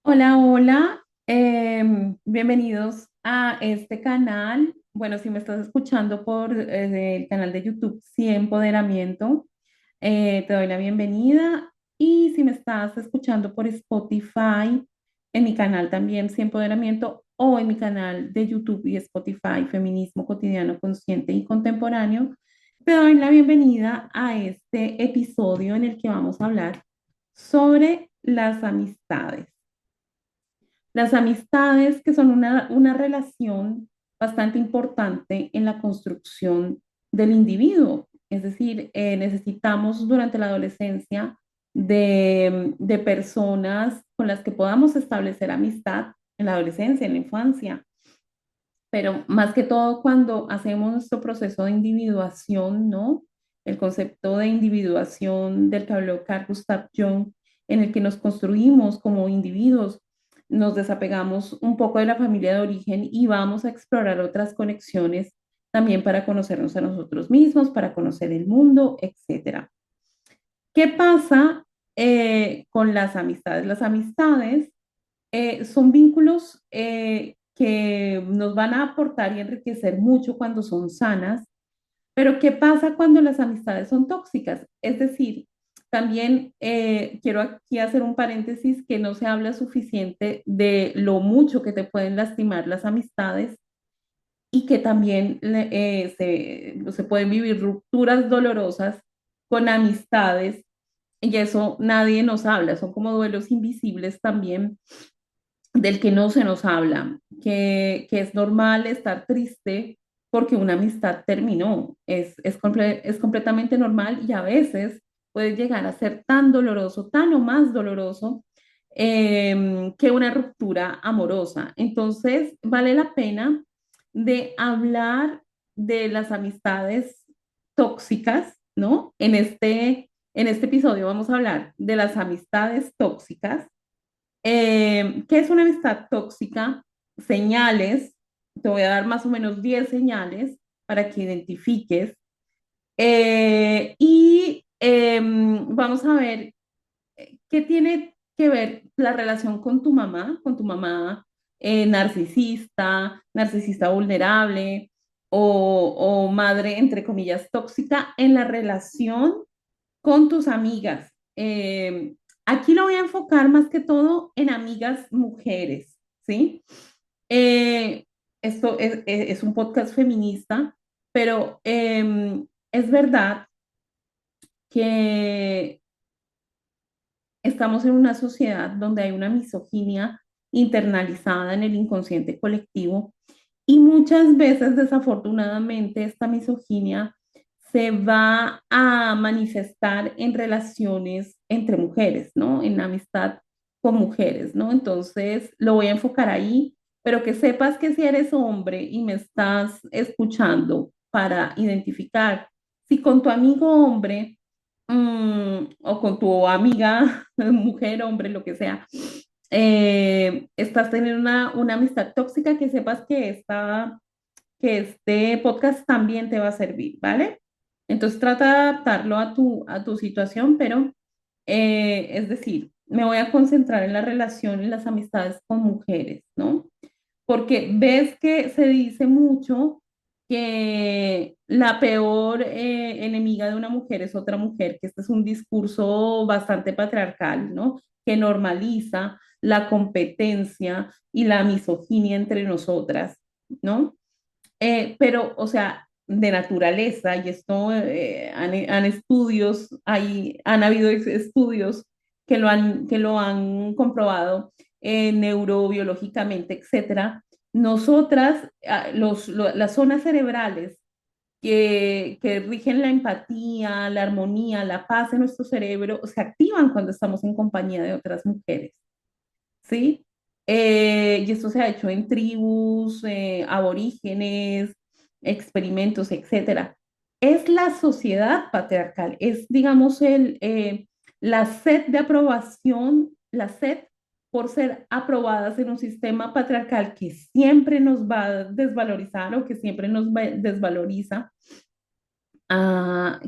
Hola, hola, bienvenidos a este canal. Bueno, si me estás escuchando por el canal de YouTube, Sí Empoderamiento, te doy la bienvenida. Y si me estás escuchando por Spotify, en mi canal también Sí Empoderamiento, o en mi canal de YouTube y Spotify, Feminismo Cotidiano, Consciente y Contemporáneo, te doy la bienvenida a este episodio en el que vamos a hablar sobre las amistades. Las amistades, que son una relación bastante importante en la construcción del individuo. Es decir, necesitamos durante la adolescencia de personas con las que podamos establecer amistad en la adolescencia, en la infancia, pero más que todo cuando hacemos nuestro proceso de individuación, ¿no? El concepto de individuación del que habló Carl Gustav Jung, en el que nos construimos como individuos, nos desapegamos un poco de la familia de origen y vamos a explorar otras conexiones también para conocernos a nosotros mismos, para conocer el mundo, etcétera. ¿Qué pasa con las amistades? Las amistades son vínculos que nos van a aportar y enriquecer mucho cuando son sanas, pero ¿qué pasa cuando las amistades son tóxicas? Es decir, también quiero aquí hacer un paréntesis que no se habla suficiente de lo mucho que te pueden lastimar las amistades y que también se pueden vivir rupturas dolorosas con amistades y eso nadie nos habla, son como duelos invisibles también del que no se nos habla, que es normal estar triste porque una amistad terminó, es completamente normal y a veces puede llegar a ser tan doloroso, tan o más doloroso que una ruptura amorosa. Entonces, vale la pena de hablar de las amistades tóxicas, ¿no? En este episodio vamos a hablar de las amistades tóxicas. ¿Qué es una amistad tóxica? Señales, te voy a dar más o menos 10 señales para que identifiques. Vamos a ver qué tiene que ver la relación con tu mamá narcisista, narcisista vulnerable o madre, entre comillas, tóxica en la relación con tus amigas. Aquí lo voy a enfocar más que todo en amigas mujeres, ¿sí? Eh, Esto es un podcast feminista, pero es verdad que estamos en una sociedad donde hay una misoginia internalizada en el inconsciente colectivo y muchas veces, desafortunadamente, esta misoginia se va a manifestar en relaciones entre mujeres, ¿no? En amistad con mujeres, ¿no? Entonces, lo voy a enfocar ahí, pero que sepas que si eres hombre y me estás escuchando para identificar si con tu amigo hombre o con tu amiga, mujer, hombre, lo que sea, estás teniendo una amistad tóxica, que sepas que este podcast también te va a servir, ¿vale? Entonces trata de adaptarlo a tu situación, pero es decir, me voy a concentrar en la relación, en las amistades con mujeres, ¿no? Porque ves que se dice mucho que la peor enemiga de una mujer es otra mujer, que este es un discurso bastante patriarcal, ¿no? Que normaliza la competencia y la misoginia entre nosotras, ¿no? Pero, o sea, de naturaleza, y esto han habido estudios que lo han comprobado neurobiológicamente, etcétera. Nosotras, las zonas cerebrales que rigen la empatía, la armonía, la paz en nuestro cerebro, se activan cuando estamos en compañía de otras mujeres. ¿Sí? Y esto se ha hecho en tribus, aborígenes, experimentos, etcétera. Es la sociedad patriarcal, es, digamos, la sed de aprobación, la sed por ser aprobadas en un sistema patriarcal que siempre nos va a desvalorizar o que siempre desvaloriza,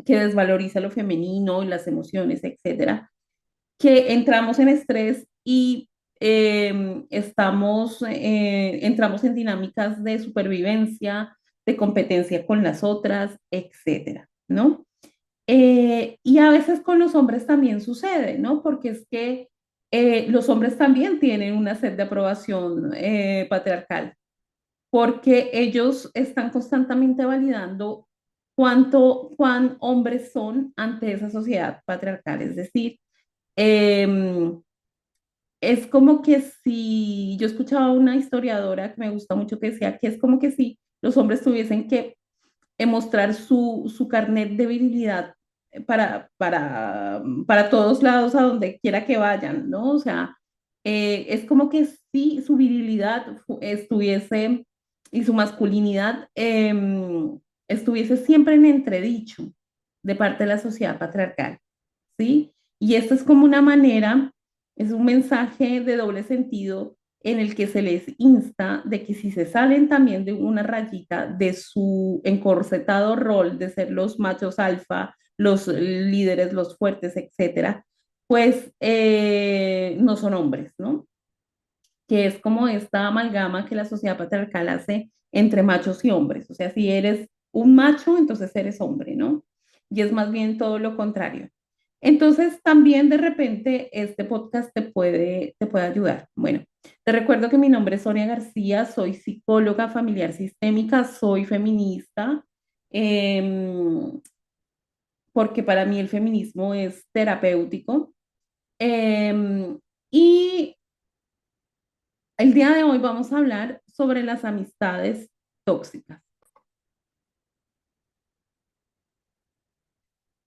que desvaloriza lo femenino, las emociones, etcétera, que entramos en estrés y entramos en dinámicas de supervivencia, de competencia con las otras, etcétera, ¿no? Y a veces con los hombres también sucede, ¿no? Porque es que los hombres también tienen una sed de aprobación patriarcal, porque ellos están constantemente validando cuán hombres son ante esa sociedad patriarcal. Es decir, em, es como que si yo escuchaba una historiadora que me gusta mucho que decía que es como que si los hombres tuviesen que mostrar su carnet de virilidad para todos lados, a donde quiera que vayan, ¿no? O sea, es como que si su virilidad estuviese y su masculinidad estuviese siempre en entredicho de parte de la sociedad patriarcal, ¿sí? Y esto es como una manera, es un mensaje de doble sentido en el que se les insta de que si se salen también de una rayita de su encorsetado rol de ser los machos alfa, los líderes, los fuertes, etcétera, pues no son hombres, ¿no? Que es como esta amalgama que la sociedad patriarcal hace entre machos y hombres. O sea, si eres un macho, entonces eres hombre, ¿no? Y es más bien todo lo contrario. Entonces, también de repente este podcast te puede ayudar. Bueno, te recuerdo que mi nombre es Sonia García, soy psicóloga familiar sistémica, soy feminista, em, porque para mí el feminismo es terapéutico. Em, y el día de hoy vamos a hablar sobre las amistades tóxicas.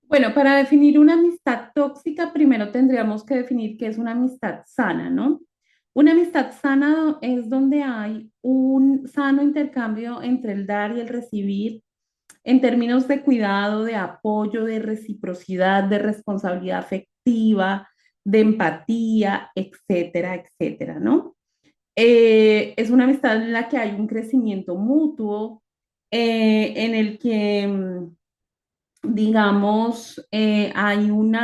Bueno, para definir una amistad tóxica, primero tendríamos que definir qué es una amistad sana, ¿no? Una amistad sana es donde hay un sano intercambio entre el dar y el recibir en términos de cuidado, de apoyo, de reciprocidad, de responsabilidad afectiva, de empatía, etcétera, etcétera, ¿no? Es una amistad en la que hay un crecimiento mutuo, en el que, digamos, hay un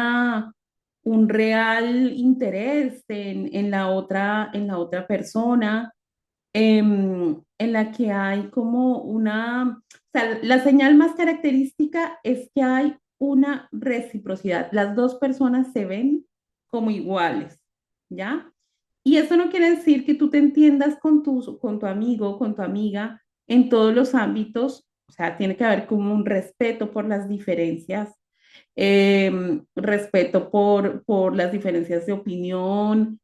real interés en la otra persona, en la que hay como o sea, la señal más característica es que hay una reciprocidad. Las dos personas se ven como iguales, ¿ya? Y eso no quiere decir que tú te entiendas con tu amigo, con tu amiga en todos los ámbitos. O sea, tiene que haber como un respeto por las diferencias, respeto por las diferencias de opinión,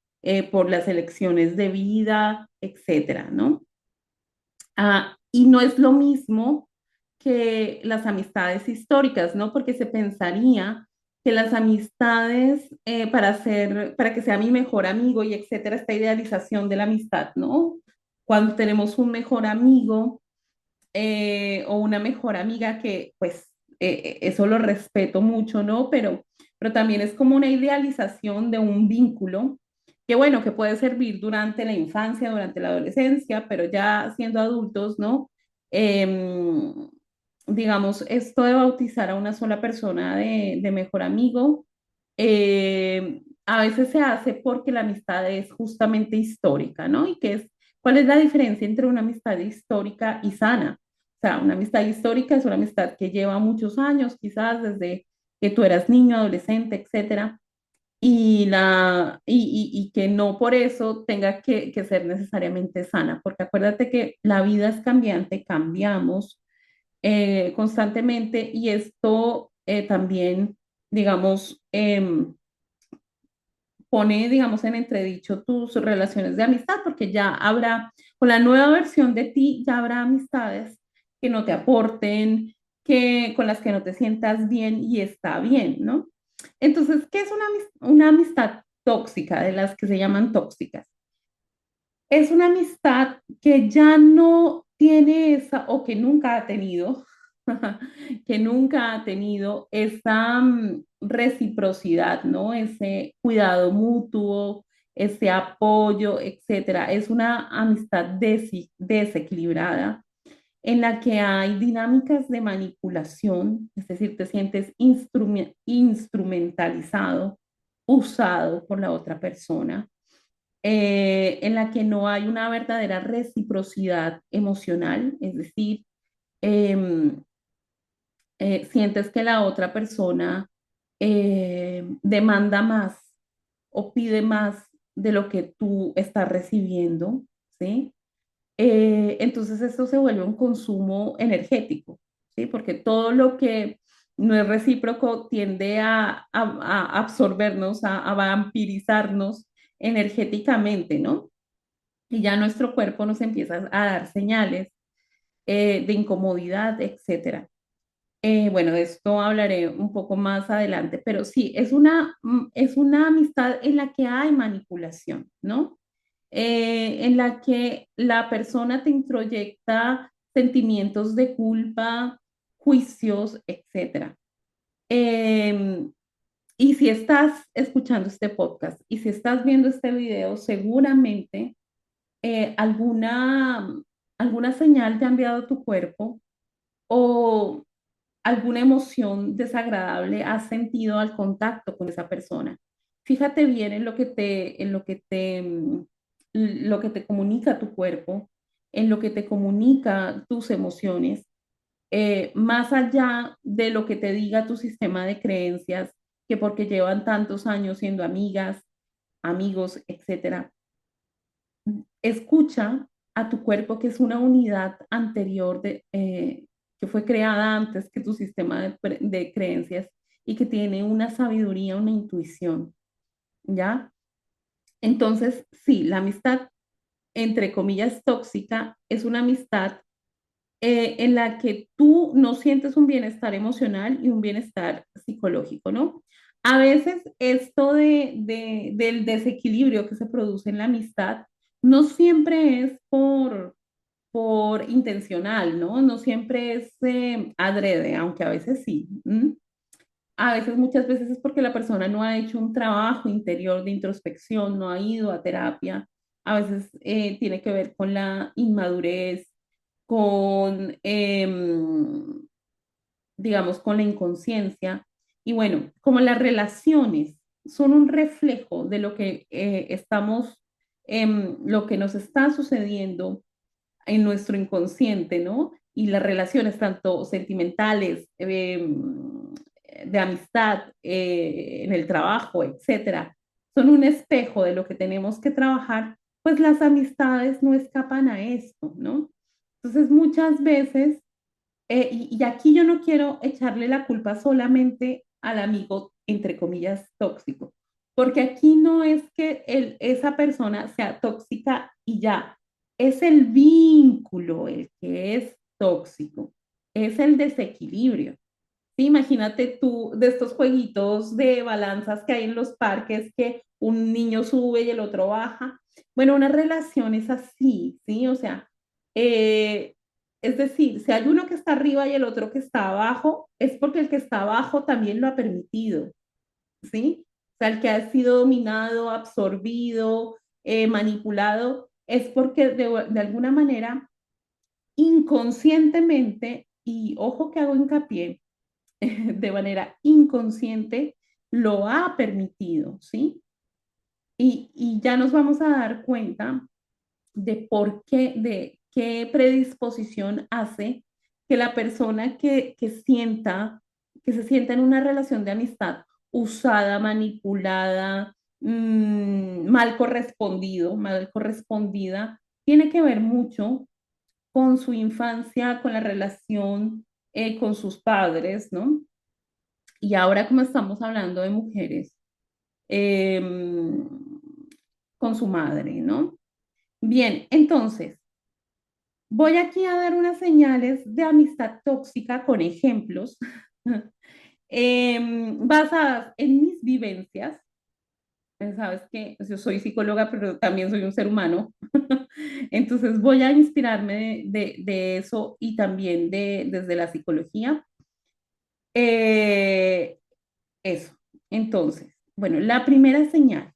por las elecciones de vida, etcétera, ¿no? Y no es lo mismo que las amistades históricas, ¿no? Porque se pensaría que las amistades, para que sea mi mejor amigo y etcétera, esta idealización de la amistad, ¿no? Cuando tenemos un mejor amigo o una mejor amiga que, pues, eso lo respeto mucho, ¿no? Pero también es como una idealización de un vínculo que, bueno, que puede servir durante la infancia, durante la adolescencia, pero ya siendo adultos, ¿no? Em, digamos, esto de bautizar a una sola persona de mejor amigo, a veces se hace porque la amistad es justamente histórica, ¿no? ¿Cuál es la diferencia entre una amistad histórica y sana? O sea, una amistad histórica es una amistad que lleva muchos años, quizás desde que tú eras niño, adolescente, etcétera, y que no por eso tenga que ser necesariamente sana, porque acuérdate que la vida es cambiante, cambiamos constantemente y esto también, digamos, pone, digamos, en entredicho tus relaciones de amistad, porque ya habrá, con la nueva versión de ti, ya habrá amistades que no te aporten, con las que no te sientas bien y está bien, ¿no? Entonces, ¿qué es una amistad tóxica, de las que se llaman tóxicas? Es una amistad que ya no tiene esa, o que nunca ha tenido, que nunca ha tenido esa reciprocidad, ¿no? Ese cuidado mutuo, ese apoyo, etcétera. Es una amistad desequilibrada en la que hay dinámicas de manipulación, es decir, te sientes instrumentalizado, usado por la otra persona, en la que no hay una verdadera reciprocidad emocional, es decir, em, sientes que la otra persona demanda más o pide más de lo que tú estás recibiendo, ¿sí? Entonces esto se vuelve un consumo energético, ¿sí? Porque todo lo que no es recíproco tiende a absorbernos, a vampirizarnos energéticamente, ¿no? Y ya nuestro cuerpo nos empieza a dar señales de incomodidad, etcétera. Bueno, de esto hablaré un poco más adelante, pero sí, es una amistad en la que hay manipulación, ¿no? En la que la persona te introyecta sentimientos de culpa, juicios, etcétera. Eh, y si estás escuchando este podcast y si estás viendo este video, seguramente alguna señal te ha enviado tu cuerpo o alguna emoción desagradable has sentido al contacto con esa persona. Fíjate bien en lo que te comunica tu cuerpo, en lo que te comunica tus emociones, más allá de lo que te diga tu sistema de creencias, que porque llevan tantos años siendo amigas, amigos, etcétera. Escucha a tu cuerpo, que es una unidad anterior que fue creada antes que tu sistema de creencias y que tiene una sabiduría, una intuición, ¿ya? Entonces, sí, la amistad, entre comillas, tóxica, es una amistad en la que tú no sientes un bienestar emocional y un bienestar psicológico, ¿no? A veces esto del desequilibrio que se produce en la amistad no siempre es por intencional, ¿no? No siempre es adrede, aunque a veces sí. ¿M? A veces, muchas veces es porque la persona no ha hecho un trabajo interior de introspección, no ha ido a terapia. A veces tiene que ver con la inmadurez, con, digamos, con la inconsciencia. Y bueno, como las relaciones son un reflejo de lo que lo que nos está sucediendo en nuestro inconsciente, ¿no? Y las relaciones, tanto sentimentales, de amistad, en el trabajo, etcétera, son un espejo de lo que tenemos que trabajar, pues las amistades no escapan a esto, ¿no? Entonces, muchas veces, y aquí yo no quiero echarle la culpa solamente al amigo, entre comillas, tóxico, porque aquí no es que esa persona sea tóxica y ya, es el vínculo el que es tóxico, es el desequilibrio. Sí, imagínate tú de estos jueguitos de balanzas que hay en los parques que un niño sube y el otro baja. Bueno, una relación es así, ¿sí? O sea, eh, es decir, si hay uno que está arriba y el otro que está abajo, es porque el que está abajo también lo ha permitido, ¿sí? O sea, el que ha sido dominado, absorbido, manipulado, es porque de alguna manera, inconscientemente, y ojo que hago hincapié, de manera inconsciente, lo ha permitido, ¿sí? Y ya nos vamos a dar cuenta de por qué, de qué predisposición hace que la persona que se sienta en una relación de amistad usada, manipulada, mal correspondida, tiene que ver mucho con su infancia, con la relación con sus padres, ¿no? Y ahora como estamos hablando de mujeres, em, con su madre, ¿no? Bien, entonces, voy aquí a dar unas señales de amistad tóxica con ejemplos basadas en mis vivencias. Sabes que yo soy psicóloga, pero también soy un ser humano. Entonces voy a inspirarme de eso y también desde la psicología. Eh, eso. Entonces, bueno, la primera señal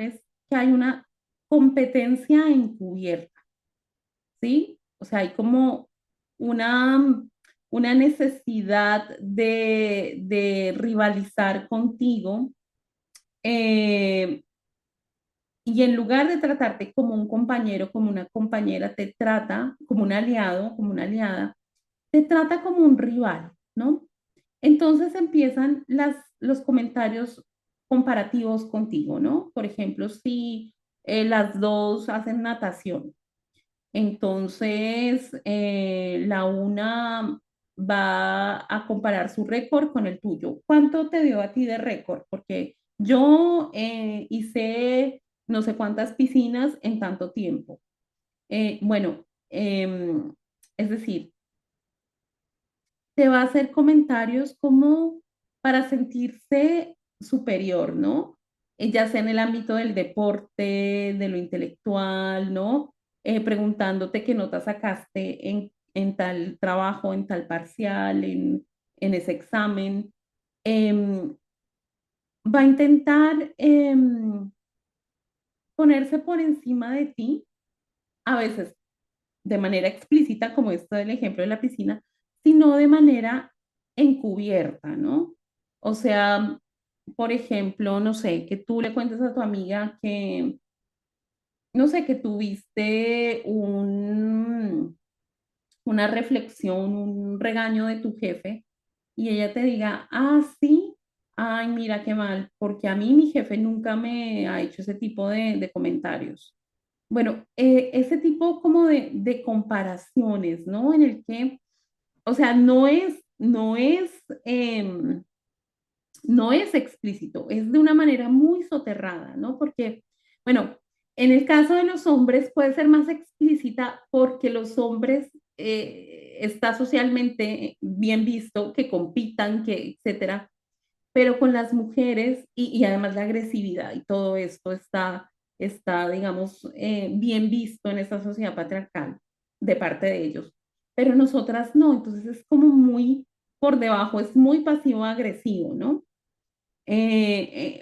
es que hay una competencia encubierta, ¿sí? O sea, hay como una, una necesidad de rivalizar contigo, Y en lugar de tratarte como un compañero, como una compañera, te trata como un aliado, como una aliada, te trata como un rival, ¿no? Entonces empiezan los comentarios comparativos contigo, ¿no? Por ejemplo, si las dos hacen natación, entonces la una va a comparar su récord con el tuyo. ¿Cuánto te dio a ti de récord? Porque yo hice no sé cuántas piscinas en tanto tiempo. Bueno, es decir, te va a hacer comentarios como para sentirse superior, ¿no? Ya sea en el ámbito del deporte, de lo intelectual, ¿no? Preguntándote qué nota sacaste en tal trabajo, en tal parcial, en ese examen. Em, Va a intentar ponerse por encima de ti, a veces de manera explícita, como esto del ejemplo de la piscina, sino de manera encubierta, ¿no? O sea, por ejemplo, no sé, que tú le cuentes a tu amiga que, no sé, que tuviste una reflexión, un regaño de tu jefe y ella te diga, ah, sí, ay, mira qué mal, porque a mí mi jefe nunca me ha hecho ese tipo de comentarios. Bueno, ese tipo como de comparaciones, ¿no? En el que, o sea, no es explícito, es de una manera muy soterrada, ¿no? Porque, bueno, en el caso de los hombres puede ser más explícita porque los hombres está socialmente bien visto que compitan, que etcétera, pero con las mujeres y además la agresividad y todo esto está digamos, bien visto en esta sociedad patriarcal de parte de ellos, pero nosotras no, entonces es como muy por debajo, es muy pasivo-agresivo, ¿no?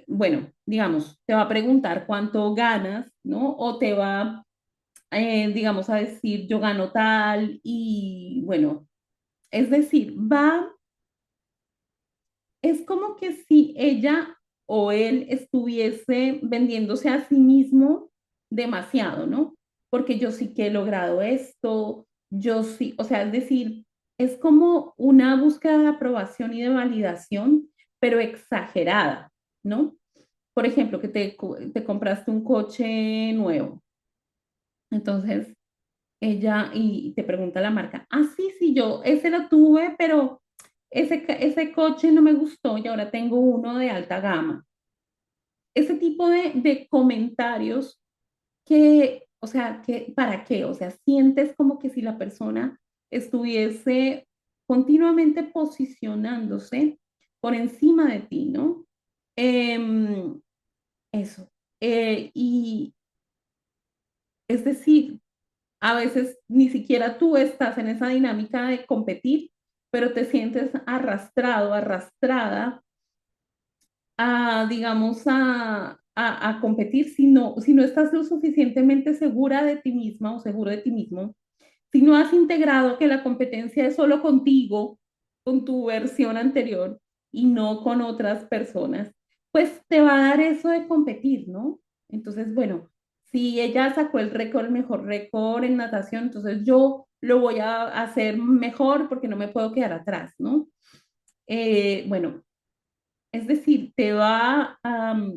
Bueno, digamos, te va a preguntar cuánto ganas, ¿no? O te va, digamos, a decir yo gano tal y bueno, es decir, es como que si ella o él estuviese vendiéndose a sí mismo demasiado, ¿no? Porque yo sí que he logrado esto, yo sí, o sea, es decir, es como una búsqueda de aprobación y de validación, pero exagerada, ¿no? Por ejemplo, que te compraste un coche nuevo, entonces ella y te pregunta la marca, ah, sí, sí, yo ese lo tuve, pero ese coche no me gustó y ahora tengo uno de alta gama. Ese tipo de comentarios que, o sea, que, ¿para qué? O sea, sientes como que si la persona estuviese continuamente posicionándose por encima de ti, ¿no? Em, eso. Y es decir, a veces ni siquiera tú estás en esa dinámica de competir, pero te sientes arrastrado, arrastrada a, digamos, a competir si no estás lo suficientemente segura de ti misma o seguro de ti mismo, si no has integrado que la competencia es solo contigo, con tu versión anterior y no con otras personas, pues te va a dar eso de competir, ¿no? Entonces, bueno, si ella sacó el récord, el mejor récord en natación, entonces yo lo voy a hacer mejor porque no me puedo quedar atrás, ¿no? Bueno, es decir, te va a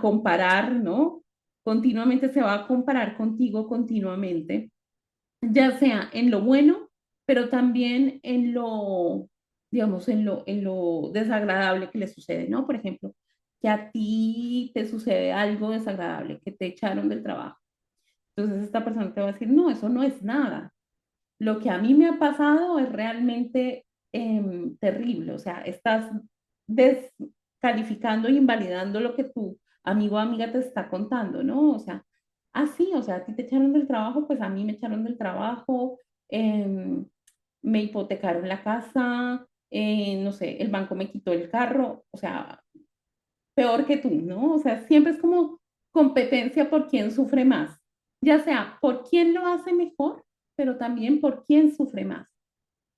comparar, ¿no? Continuamente se va a comparar contigo continuamente, ya sea en lo bueno, pero también en lo, digamos, en lo desagradable que le sucede, ¿no? Por ejemplo, que a ti te sucede algo desagradable, que te echaron del trabajo. Entonces esta persona te va a decir, no, eso no es nada. Lo que a mí me ha pasado es realmente terrible, o sea, estás descalificando e invalidando lo que tu amigo o amiga te está contando, ¿no? O sea, así, o sea, a ti te echaron del trabajo, pues a mí me echaron del trabajo, me hipotecaron la casa, no sé, el banco me quitó el carro, o sea, peor que tú, ¿no? O sea, siempre es como competencia por quién sufre más, ya sea por quién lo hace mejor, pero también por quién sufre más.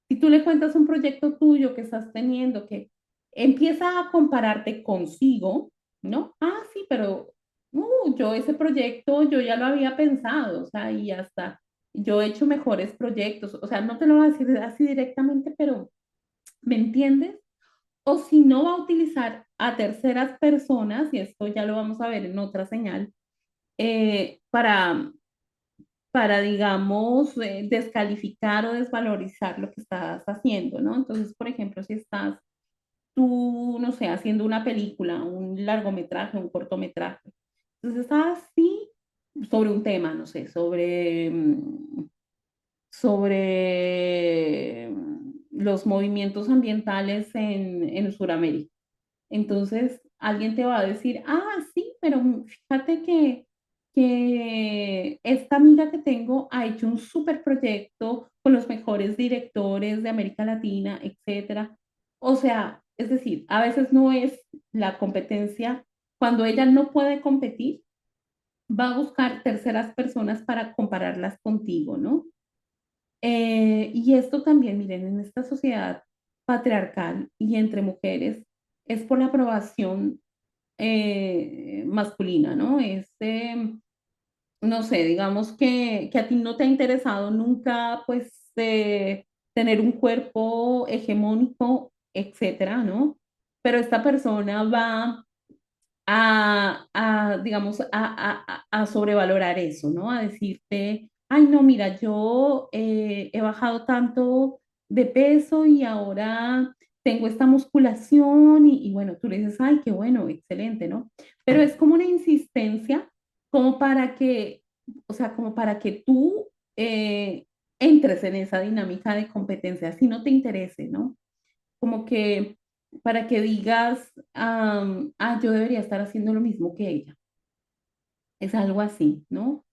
Si tú le cuentas un proyecto tuyo que estás teniendo que empieza a compararte consigo, ¿no? Ah, sí, pero yo ese proyecto yo ya lo había pensado, o sea, y hasta yo he hecho mejores proyectos, o sea, no te lo voy a decir así directamente, pero ¿me entiendes? O si no va a utilizar a terceras personas, y esto ya lo vamos a ver en otra señal, para, digamos, descalificar o desvalorizar lo que estás haciendo, ¿no? Entonces, por ejemplo, si estás tú, no sé, haciendo una película, un largometraje, un cortometraje, entonces estás así sobre un tema, no sé, sobre los movimientos ambientales en Sudamérica. Entonces, alguien te va a decir, ah, sí, pero fíjate que esta amiga que tengo ha hecho un súper proyecto con los mejores directores de América Latina, etcétera. O sea, es decir, a veces no es la competencia. Cuando ella no puede competir, va a buscar terceras personas para compararlas contigo, ¿no? Y esto también, miren, en esta sociedad patriarcal y entre mujeres, es por la aprobación masculina, ¿no? No sé, digamos que a ti no te ha interesado nunca, pues, tener un cuerpo hegemónico, etcétera, ¿no? Pero esta persona va digamos, a sobrevalorar eso, ¿no? A decirte, ay, no, mira, yo he bajado tanto de peso y ahora tengo esta musculación y bueno, tú le dices, ay, qué bueno, excelente, ¿no? Pero es como una insistencia como para que, o sea, como para que tú entres en esa dinámica de competencia, si no te interese, ¿no? Como que para que digas, yo debería estar haciendo lo mismo que ella. Es algo así, ¿no?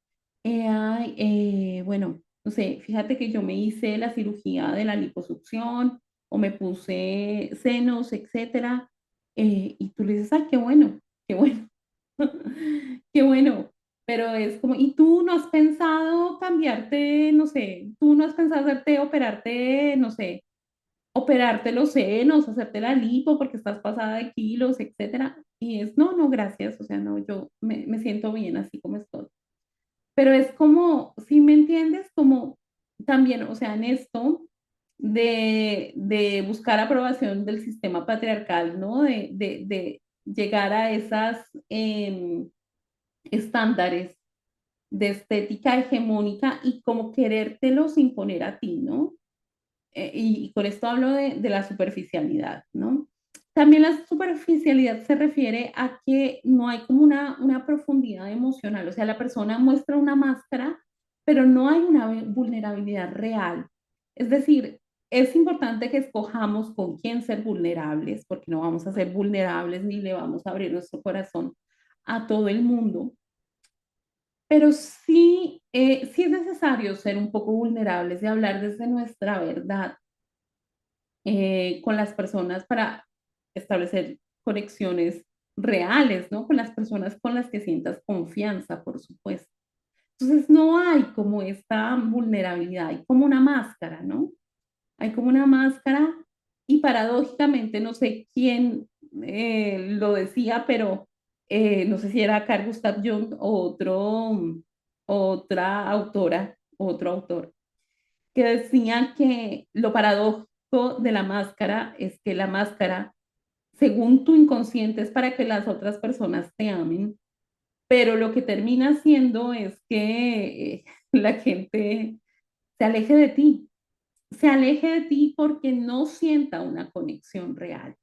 Bueno, no sé, fíjate que yo me hice la cirugía de la liposucción o me puse senos, etcétera, y tú le dices, ay, qué bueno, qué bueno, pero es como, ¿y tú no has pensado cambiarte, no sé, tú no has pensado hacerte, operarte, no sé, operarte los senos, hacerte la lipo porque estás pasada de kilos, etcétera? Y es, no, no, gracias, o sea, no, yo me siento bien así como estoy. Pero es como, si me entiendes, como también, o sea, en esto de buscar aprobación del sistema patriarcal, ¿no? De llegar a esas estándares de estética hegemónica y como querértelos imponer a ti, ¿no? Y con esto hablo de la superficialidad, ¿no? También la superficialidad se refiere a que no hay como una profundidad emocional, o sea, la persona muestra una máscara, pero no hay una vulnerabilidad real. Es decir, es importante que escojamos con quién ser vulnerables, porque no vamos a ser vulnerables ni le vamos a abrir nuestro corazón a todo el mundo, pero sí, sí es necesario ser un poco vulnerables y hablar desde nuestra verdad con las personas para establecer conexiones reales, ¿no? Con las personas con las que sientas confianza, por supuesto. Entonces no hay como esta vulnerabilidad, hay como una máscara, ¿no? Hay como una máscara y paradójicamente, no sé quién lo decía, pero no sé si era Carl Gustav Jung o otra autora, otro autor que decía que lo paradójico de la máscara es que la máscara, según tu inconsciente, es para que las otras personas te amen, pero lo que termina haciendo es que la gente se aleje de ti, se aleje de ti porque no sienta una conexión real,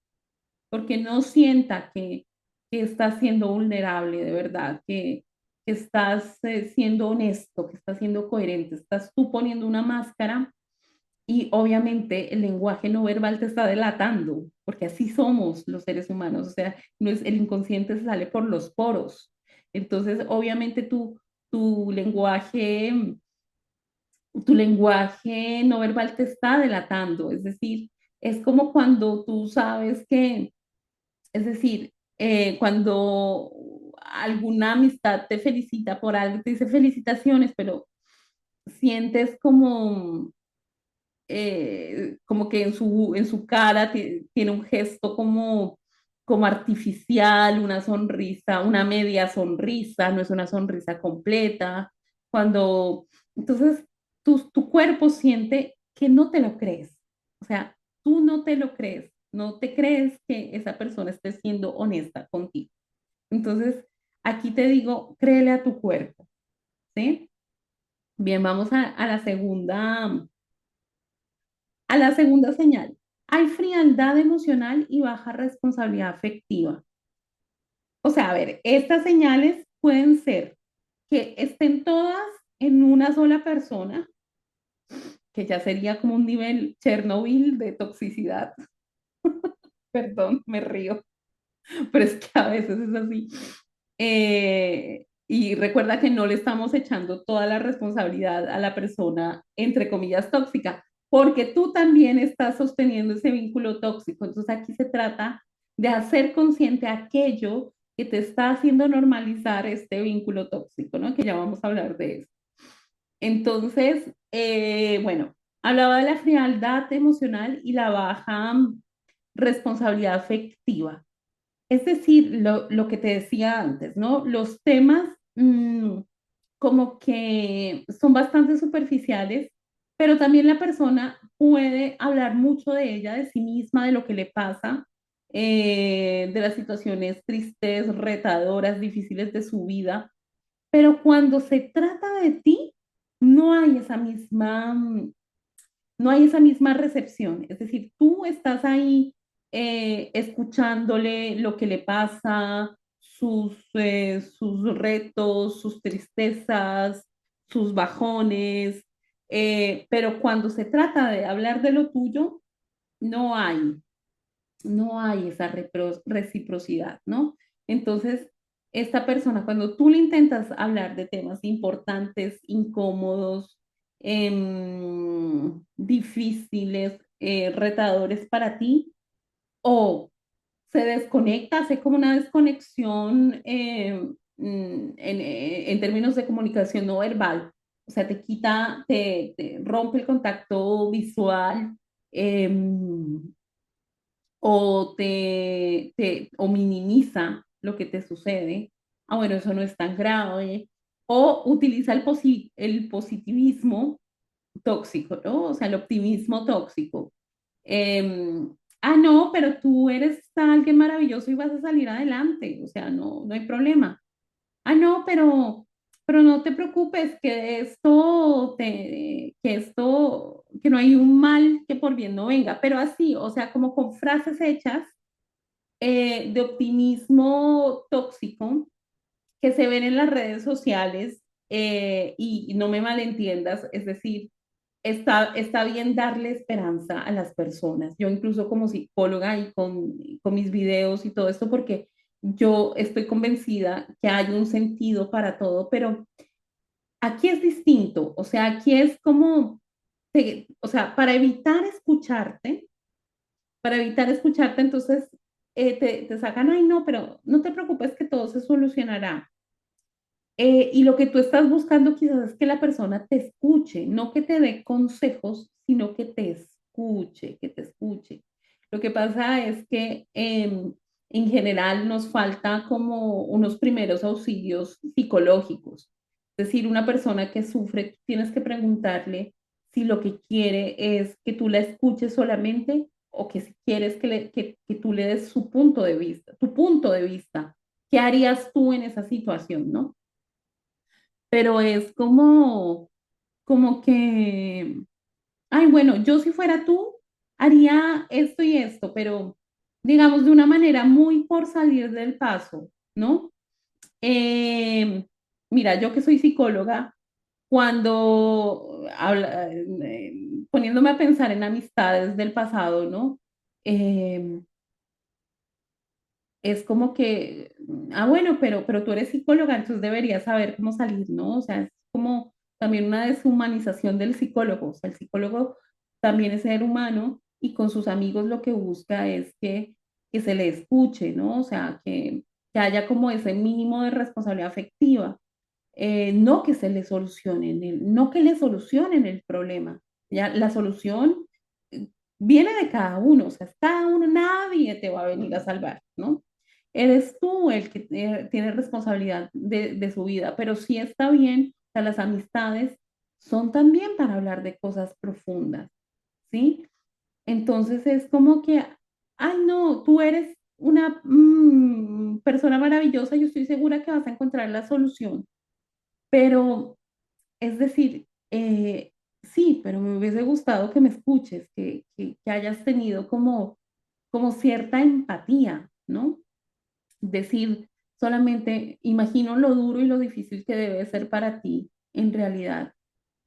porque no sienta que estás siendo vulnerable de verdad, que estás siendo honesto, que estás siendo coherente, estás tú poniendo una máscara y obviamente el lenguaje no verbal te está delatando, porque así somos los seres humanos, o sea, no es, el inconsciente se sale por los poros. Entonces, obviamente tu tu lenguaje no verbal te está delatando, es decir, es como cuando tú sabes que, es decir, cuando alguna amistad te felicita por algo, te dice felicitaciones, pero sientes como que en su cara tiene un gesto como, como artificial, una sonrisa, una media sonrisa, no es una sonrisa completa. Cuando, entonces, tu cuerpo siente que no te lo crees. O sea, tú no te lo crees, no te crees que esa persona esté siendo honesta contigo. Entonces, aquí te digo, créele a tu cuerpo, ¿sí? Bien, vamos a la segunda señal. Hay frialdad emocional y baja responsabilidad afectiva. O sea, a ver, estas señales pueden ser que estén todas en una sola persona, que ya sería como un nivel Chernobyl de toxicidad. Perdón, me río, pero es que a veces es así. Y recuerda que no le estamos echando toda la responsabilidad a la persona, entre comillas, tóxica, porque tú también estás sosteniendo ese vínculo tóxico. Entonces aquí se trata de hacer consciente aquello que te está haciendo normalizar este vínculo tóxico, ¿no? Que ya vamos a hablar de eso. Entonces, bueno, hablaba de la frialdad emocional y la baja responsabilidad afectiva. Es decir, lo que te decía antes, ¿no? Los temas como que son bastante superficiales, pero también la persona puede hablar mucho de ella, de sí misma, de lo que le pasa, de las situaciones tristes, retadoras, difíciles de su vida, pero cuando se trata de ti, no hay esa misma, no hay esa misma recepción. Es decir, tú estás ahí escuchándole lo que le pasa, sus retos, sus tristezas, sus bajones, pero cuando se trata de hablar de lo tuyo, no hay, no hay esa reciprocidad, ¿no? Entonces, esta persona, cuando tú le intentas hablar de temas importantes, incómodos, difíciles, retadores para ti, o se desconecta, hace como una desconexión en términos de comunicación no verbal, o sea, te quita, te rompe el contacto visual, em, o minimiza lo que te sucede, ah, bueno, eso no es tan grave, o utiliza el positivismo tóxico, ¿no? O sea, el optimismo tóxico. No, pero tú eres alguien maravilloso y vas a salir adelante, o sea, no, no hay problema. No, pero no te preocupes, que no hay un mal que por bien no venga, pero así, o sea, como con frases hechas de optimismo tóxico que se ven en las redes sociales y no me malentiendas, es decir, está bien darle esperanza a las personas. Yo incluso como psicóloga y con mis videos y todo esto, porque yo estoy convencida que hay un sentido para todo, pero aquí es distinto, o sea, aquí es como, o sea, para evitar escucharte, entonces te sacan, ay, no, pero no te preocupes que todo se solucionará. Y lo que tú estás buscando quizás es que la persona te escuche, no que te dé consejos, sino que te escuche, que te escuche. Lo que pasa es que en general nos falta como unos primeros auxilios psicológicos. Es decir, una persona que sufre, tú tienes que preguntarle si lo que quiere es que tú la escuches solamente o que si quieres que tú le des su punto de vista, tu punto de vista. ¿Qué harías tú en esa situación, no? Pero es como que, ay, bueno, yo si fuera tú, haría esto y esto, pero digamos de una manera muy por salir del paso, ¿no? Eh, Mira, yo que soy psicóloga, poniéndome a pensar en amistades del pasado, ¿no? Eh, es como que, bueno, pero tú eres psicóloga, entonces deberías saber cómo salir, ¿no? O sea, es como también una deshumanización del psicólogo. O sea, el psicólogo también es ser humano y con sus amigos lo que busca es que se le escuche, ¿no? O sea, que haya como ese mínimo de responsabilidad afectiva, no que se le solucionen, no que le solucionen el problema. Ya, la solución viene de cada uno, o sea, es cada uno, nadie te va a venir a salvar, ¿no? Eres tú el que tiene responsabilidad de su vida, pero sí está bien, o sea, las amistades son también para hablar de cosas profundas, ¿sí? Entonces es como que, ay, no, tú eres una persona maravillosa, yo estoy segura que vas a encontrar la solución, pero es decir, sí, pero me hubiese gustado que me escuches, que hayas tenido como cierta empatía, ¿no? Decir solamente, imagino lo duro y lo difícil que debe ser para ti en realidad.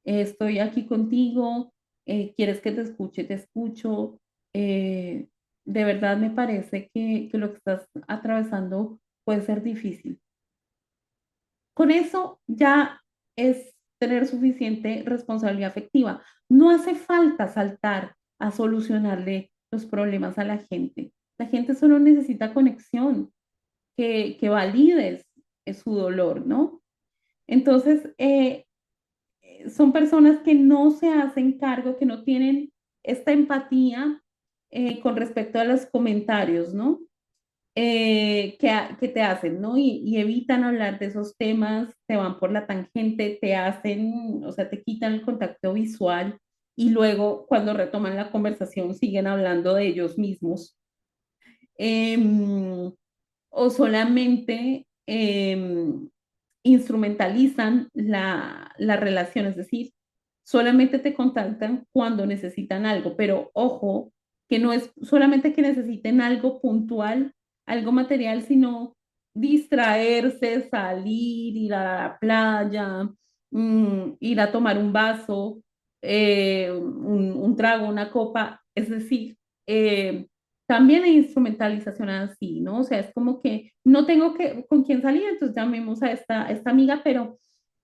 Estoy aquí contigo, quieres que te escuche, te escucho. eh, de verdad me parece que lo que estás atravesando puede ser difícil. Con eso ya es tener suficiente responsabilidad afectiva. No hace falta saltar a solucionarle los problemas a la gente. La gente solo necesita conexión, que valides su dolor, ¿no? Entonces, son personas que no se hacen cargo, que no tienen esta empatía con respecto a los comentarios, ¿no? Que te hacen, ¿no? Y evitan hablar de esos temas, te van por la tangente, te hacen, o sea, te quitan el contacto visual y luego cuando retoman la conversación siguen hablando de ellos mismos. Em, o solamente instrumentalizan la relación, es decir, solamente te contactan cuando necesitan algo, pero ojo, que no es solamente que necesiten algo puntual, algo material, sino distraerse, salir, ir a la playa, ir a tomar un vaso, un trago, una copa, es decir, también hay instrumentalización así, ¿no? O sea, es como que no tengo con quién salir, entonces llamemos a esta amiga, pero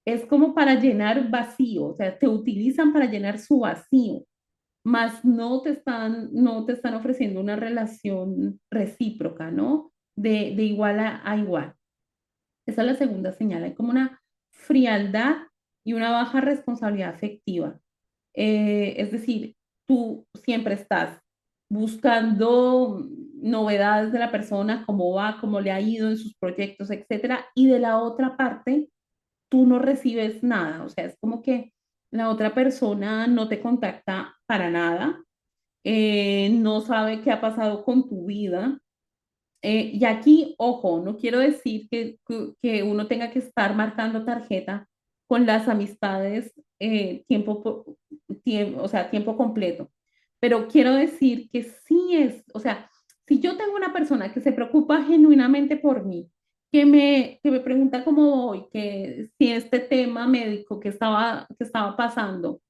es como para llenar vacío, o sea, te utilizan para llenar su vacío, más no te están ofreciendo una relación recíproca, ¿no? De igual a igual. Esa es la segunda señal, hay como una frialdad y una baja responsabilidad afectiva. Es decir, tú siempre estás buscando novedades de la persona, cómo va, cómo le ha ido en sus proyectos, etcétera, y de la otra parte, tú no recibes nada, o sea, es como que la otra persona no te contacta para nada, no sabe qué ha pasado con tu vida. Y aquí, ojo, no quiero decir que uno tenga que estar marcando tarjeta con las amistades o sea, tiempo completo, pero quiero decir que sí es, o sea, si yo tengo una persona que se preocupa genuinamente por mí, que me pregunta cómo voy, que si este tema médico que estaba pasando,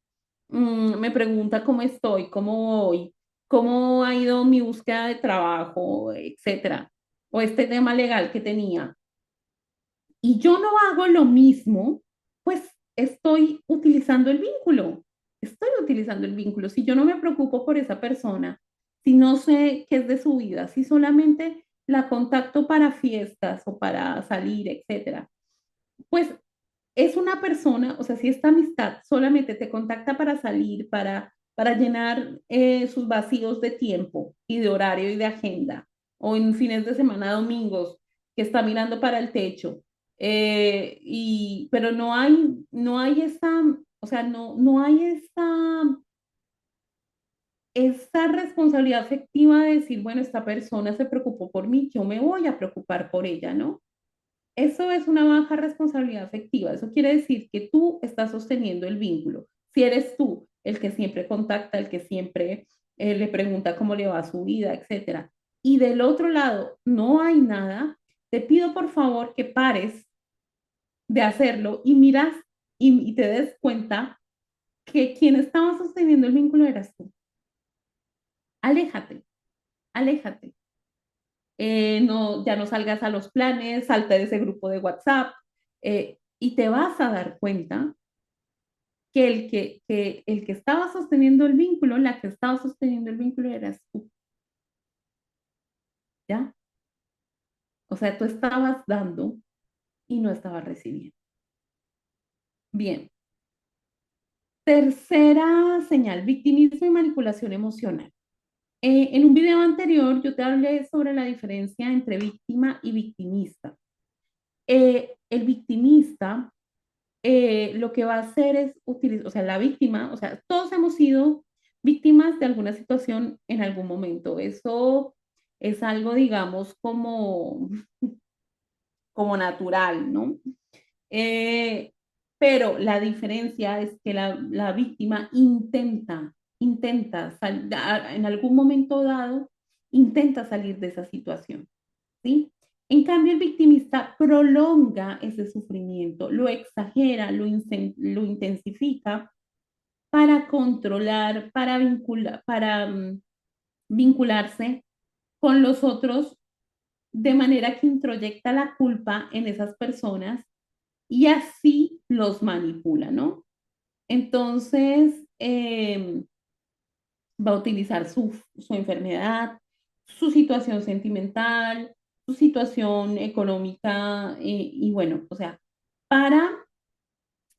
me pregunta cómo estoy, cómo voy, cómo ha ido mi búsqueda de trabajo, etcétera, o este tema legal que tenía, y yo no hago lo mismo, pues estoy utilizando el vínculo. Estoy utilizando el vínculo. Si yo no me preocupo por esa persona, si no sé qué es de su vida, si solamente la contacto para fiestas o para salir, etcétera, pues es una persona, o sea, si esta amistad solamente te contacta para salir, para llenar sus vacíos de tiempo y de horario y de agenda, o en fines de semana, domingos, que está mirando para el techo, pero no hay esa, o sea, no hay esa responsabilidad afectiva de decir, bueno, esta persona se preocupó por mí, yo me voy a preocupar por ella, ¿no? Eso es una baja responsabilidad afectiva. Eso quiere decir que tú estás sosteniendo el vínculo. Si eres tú el que siempre contacta, el que siempre le pregunta cómo le va su vida, etcétera, y del otro lado no hay nada, te pido por favor que pares de hacerlo y miras y te des cuenta que quien estaba sosteniendo el vínculo eras tú. Aléjate, aléjate. No, ya no salgas a los planes, salta de ese grupo de WhatsApp y te vas a dar cuenta que el que estaba sosteniendo el vínculo, la que estaba sosteniendo el vínculo eras tú, ¿ya? O sea, tú estabas dando y no estabas recibiendo. Bien. Tercera señal, victimismo y manipulación emocional. En un video anterior yo te hablé sobre la diferencia entre víctima y victimista. El victimista lo que va a hacer es utilizar, o sea, la víctima, o sea, todos hemos sido víctimas de alguna situación en algún momento. Eso es algo, digamos, como natural, ¿no? Eh, pero la diferencia es que la víctima en algún momento dado, intenta salir de esa situación, ¿sí? En cambio, el victimista prolonga ese sufrimiento, lo exagera, lo intensifica para controlar, para vincularse con los otros de manera que introyecta la culpa en esas personas y así los manipula, ¿no? Entonces, va a utilizar su enfermedad, su situación sentimental, su situación económica y bueno, o sea, para,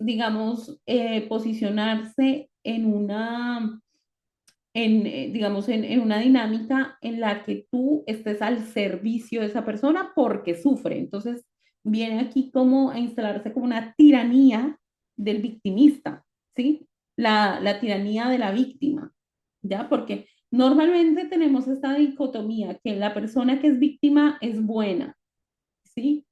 digamos, posicionarse digamos, en una dinámica en la que tú estés al servicio de esa persona porque sufre. Entonces, viene aquí como a instalarse como una tiranía del victimista, ¿sí? La tiranía de la víctima, ¿ya? Porque normalmente tenemos esta dicotomía que la persona que es víctima es buena, ¿sí?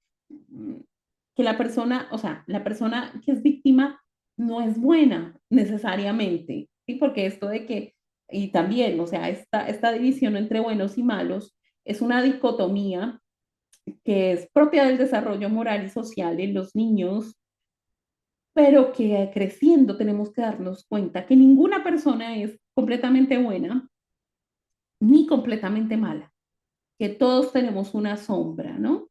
Que la persona, o sea, la persona que es víctima no es buena necesariamente, ¿sí? Porque esto de que, y también, o sea, esta división entre buenos y malos es una dicotomía que es propia del desarrollo moral y social en los niños, pero que creciendo tenemos que darnos cuenta que ninguna persona es completamente buena ni completamente mala, que todos tenemos una sombra, ¿no?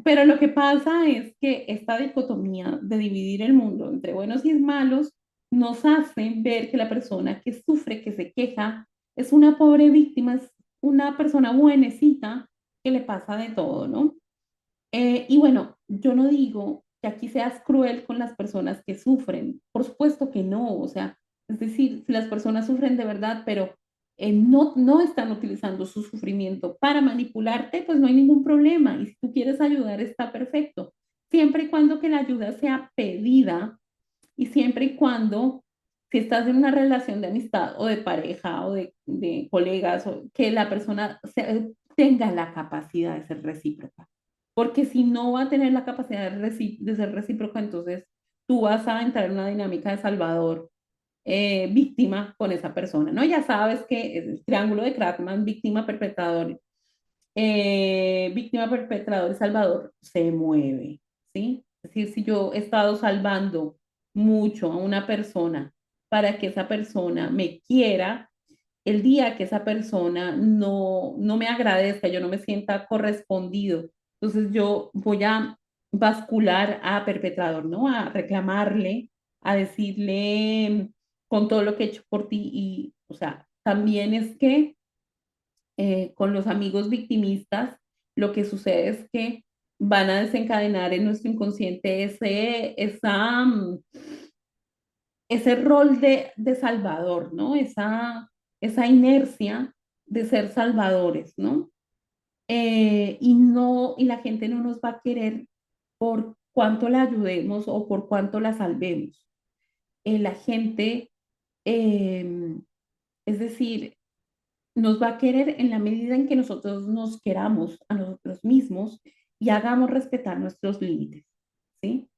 Pero lo que pasa es que esta dicotomía de dividir el mundo entre buenos y malos nos hace ver que la persona que sufre, que se queja, es una pobre víctima, es una persona buenecita que le pasa de todo, ¿no? Y bueno, yo no digo que aquí seas cruel con las personas que sufren, por supuesto que no, o sea, es decir, si las personas sufren de verdad, pero no están utilizando su sufrimiento para manipularte, pues no hay ningún problema. Y si tú quieres ayudar, está perfecto, siempre y cuando que la ayuda sea pedida y siempre y cuando, si estás en una relación de amistad o de pareja o de colegas, o que la persona tenga la capacidad de ser recíproca. Porque si no va a tener la capacidad de ser recíproca, entonces tú vas a entrar en una dinámica de salvador, víctima con esa persona, ¿no? Ya sabes que es el triángulo de Kratman, víctima, perpetrador, víctima, perpetrador y salvador, se mueve, ¿sí? Es decir, si yo he estado salvando mucho a una persona para que esa persona me quiera, el día que esa persona no me agradezca, yo no me sienta correspondido, entonces yo voy a bascular a perpetrador, ¿no? A reclamarle, a decirle con todo lo que he hecho por ti y, o sea, también es que con los amigos victimistas, lo que sucede es que van a desencadenar en nuestro inconsciente ese rol de salvador, ¿no? Esa inercia de ser salvadores, ¿no? Y la gente no nos va a querer por cuánto la ayudemos o por cuánto la salvemos. La gente, eh, es decir, nos va a querer en la medida en que nosotros nos queramos a nosotros mismos y hagamos respetar nuestros límites, ¿sí?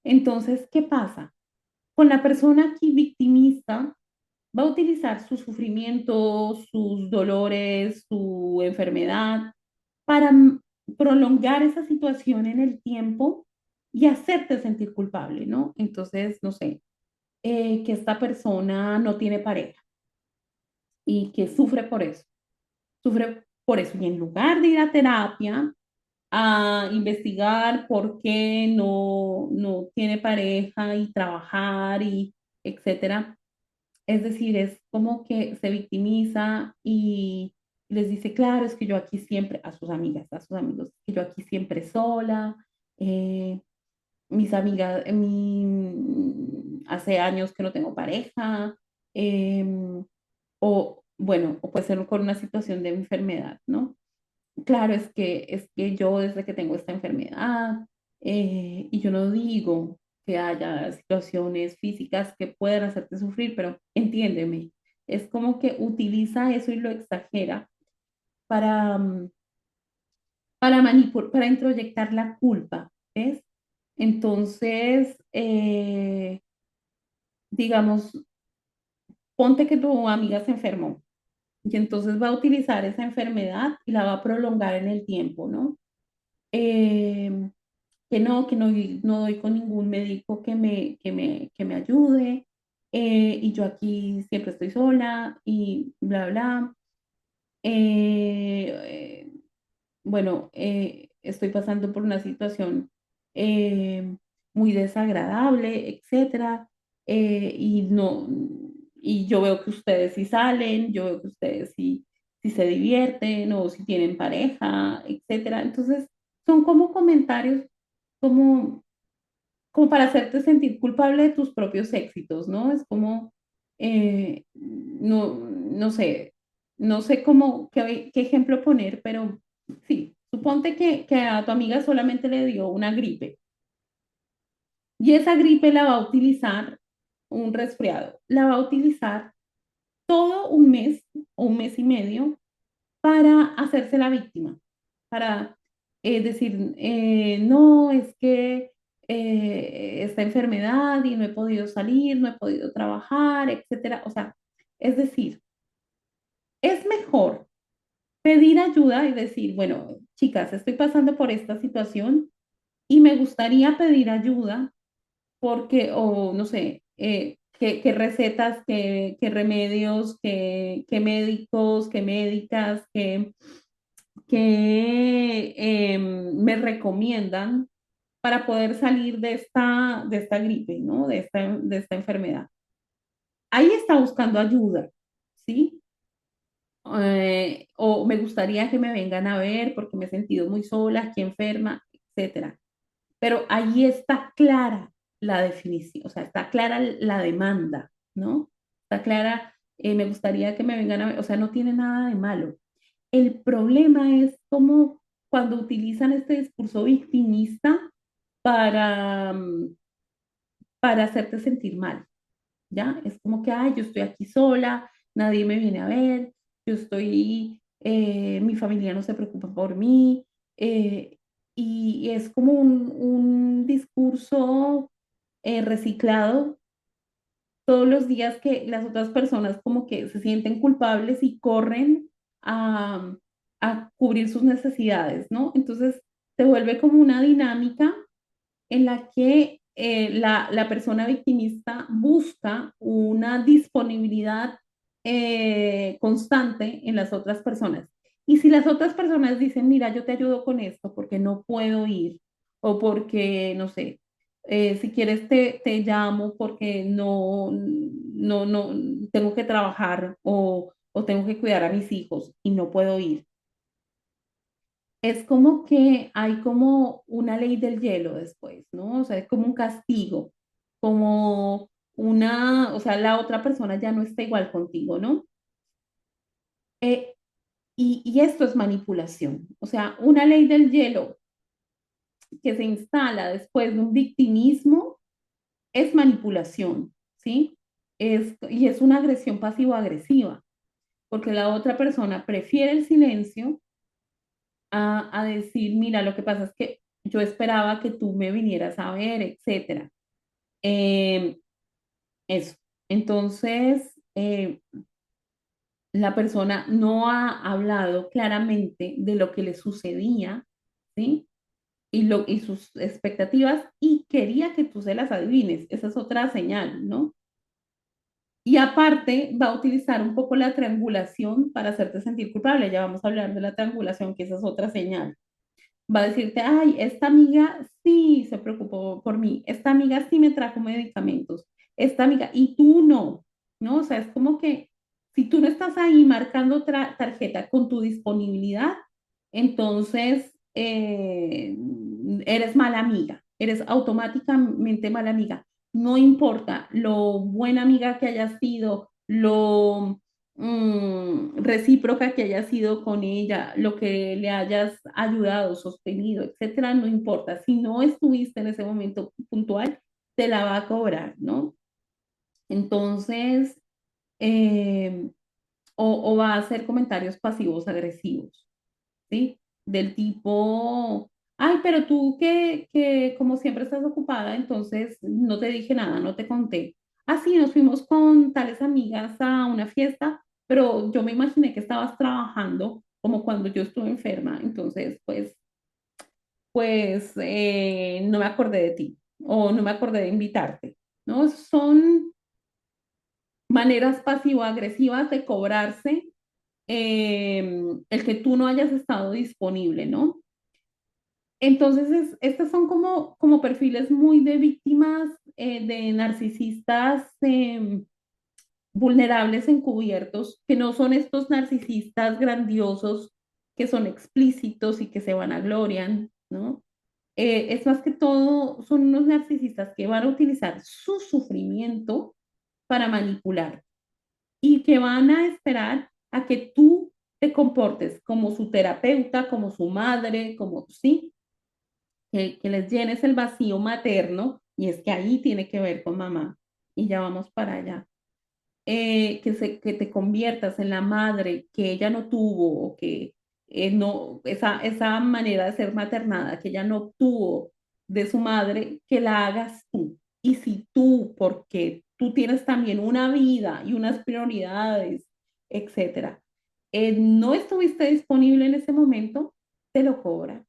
Entonces, ¿qué pasa? Con la persona aquí victimista, va a utilizar su sufrimiento, sus dolores, su enfermedad para prolongar esa situación en el tiempo y hacerte sentir culpable, ¿no? Entonces, no sé, que esta persona no tiene pareja y que sufre por eso. Y en lugar de ir a terapia, a investigar por qué no tiene pareja y trabajar y etcétera, es decir, es como que se victimiza y les dice, claro, es que yo aquí siempre, a sus amigas, a sus amigos, que yo aquí siempre sola, eh, mis amigas, hace años que no tengo pareja, o bueno, o puede ser con una situación de enfermedad, ¿no? Claro, es que yo desde que tengo esta enfermedad, y yo no digo que haya situaciones físicas que puedan hacerte sufrir, pero entiéndeme, es como que utiliza eso y lo exagera para, para introyectar la culpa, ¿ves? Entonces, digamos, ponte que tu amiga se enfermó y entonces va a utilizar esa enfermedad y la va a prolongar en el tiempo, ¿no? Eh, que no doy con ningún médico que me ayude, y yo aquí siempre estoy sola y bla, bla. Eh, bueno, estoy pasando por una situación eh, muy desagradable, etcétera, y no, y yo veo que ustedes sí salen, yo veo que ustedes sí se divierten o si tienen pareja, etcétera. Entonces, son como comentarios como, como para hacerte sentir culpable de tus propios éxitos, ¿no? Es como, no sé, no sé cómo, qué ejemplo poner, pero sí, suponte que a tu amiga solamente le dio una gripe y esa gripe la va a utilizar, un resfriado, la va a utilizar todo un mes o un mes y medio para hacerse la víctima, para decir, no, es que esta enfermedad y no he podido salir, no he podido trabajar, etcétera. O sea, es decir, es mejor pedir ayuda y decir, bueno, chicas, estoy pasando por esta situación y me gustaría pedir ayuda porque, o no sé, qué recetas, qué remedios, qué médicos, qué médicas, que me recomiendan para poder salir de esta gripe, ¿no? De esta enfermedad. Ahí está buscando ayuda, ¿sí? O me gustaría que me vengan a ver porque me he sentido muy sola, aquí enferma, etcétera. Pero ahí está clara la definición, o sea, está clara la demanda, ¿no? Está clara, me gustaría que me vengan a ver, o sea, no tiene nada de malo. El problema es como cuando utilizan este discurso victimista para, para hacerte sentir mal, ¿ya? Es como que, ay, yo estoy aquí sola, nadie me viene a ver, mi familia no se preocupa por mí, y es como un discurso reciclado todos los días que las otras personas como que se sienten culpables y corren a, a cubrir sus necesidades, ¿no? Entonces se vuelve como una dinámica en la que la persona victimista busca una disponibilidad constante en las otras personas. Y si las otras personas dicen, mira, yo te ayudo con esto porque no puedo ir, o porque, no sé, si quieres te llamo porque no, tengo que trabajar o tengo que cuidar a mis hijos y no puedo ir, es como que hay como una ley del hielo después, ¿no? O sea, es como un castigo, como o sea, la otra persona ya no está igual contigo, ¿no? Eh, y esto es manipulación. O sea, una ley del hielo que se instala después de un victimismo es manipulación, ¿sí? Y es una agresión pasivo-agresiva, porque la otra persona prefiere el silencio a decir, mira, lo que pasa es que yo esperaba que tú me vinieras a ver, etcétera. Eh, eso. Entonces, la persona no ha hablado claramente de lo que le sucedía, ¿sí? Y sus expectativas y quería que tú se las adivines. Esa es otra señal, ¿no? Y aparte va a utilizar un poco la triangulación para hacerte sentir culpable. Ya vamos a hablar de la triangulación, que esa es otra señal. Va a decirte, ay, esta amiga sí se preocupó por mí, esta amiga sí me trajo medicamentos, esta amiga, y tú no, ¿no? O sea, es como que si tú no estás ahí marcando tarjeta con tu disponibilidad, entonces eres mala amiga, eres automáticamente mala amiga. No importa lo buena amiga que hayas sido, recíproca que haya sido con ella, lo que le hayas ayudado, sostenido, etcétera, no importa. Si no estuviste en ese momento puntual, te la va a cobrar, ¿no? Entonces, eh, o va a hacer comentarios pasivos agresivos, ¿sí? Del tipo, ay, pero tú que como siempre estás ocupada, entonces no te dije nada, no te conté. Ah, sí, nos fuimos con tales amigas a una fiesta, pero yo me imaginé que estabas trabajando como cuando yo estuve enferma, entonces, pues no me acordé de ti o no me acordé de invitarte, ¿no? Son maneras pasivo-agresivas de cobrarse el que tú no hayas estado disponible, ¿no? Entonces, estas son como perfiles muy de víctimas, de narcisistas vulnerables encubiertos, que no son estos narcisistas grandiosos que son explícitos y que se vanaglorian, ¿no? Es más que todo, son unos narcisistas que van a utilizar su sufrimiento para manipular y que van a esperar a que tú te comportes como su terapeuta, como su madre, como sí, que les llenes el vacío materno, y es que ahí tiene que ver con mamá, y ya vamos para allá. Que te conviertas en la madre que ella no tuvo, o que no, esa manera de ser maternada que ella no obtuvo de su madre, que la hagas tú. Y si tú, porque tú tienes también una vida y unas prioridades, etcétera, no estuviste disponible en ese momento, te lo cobra.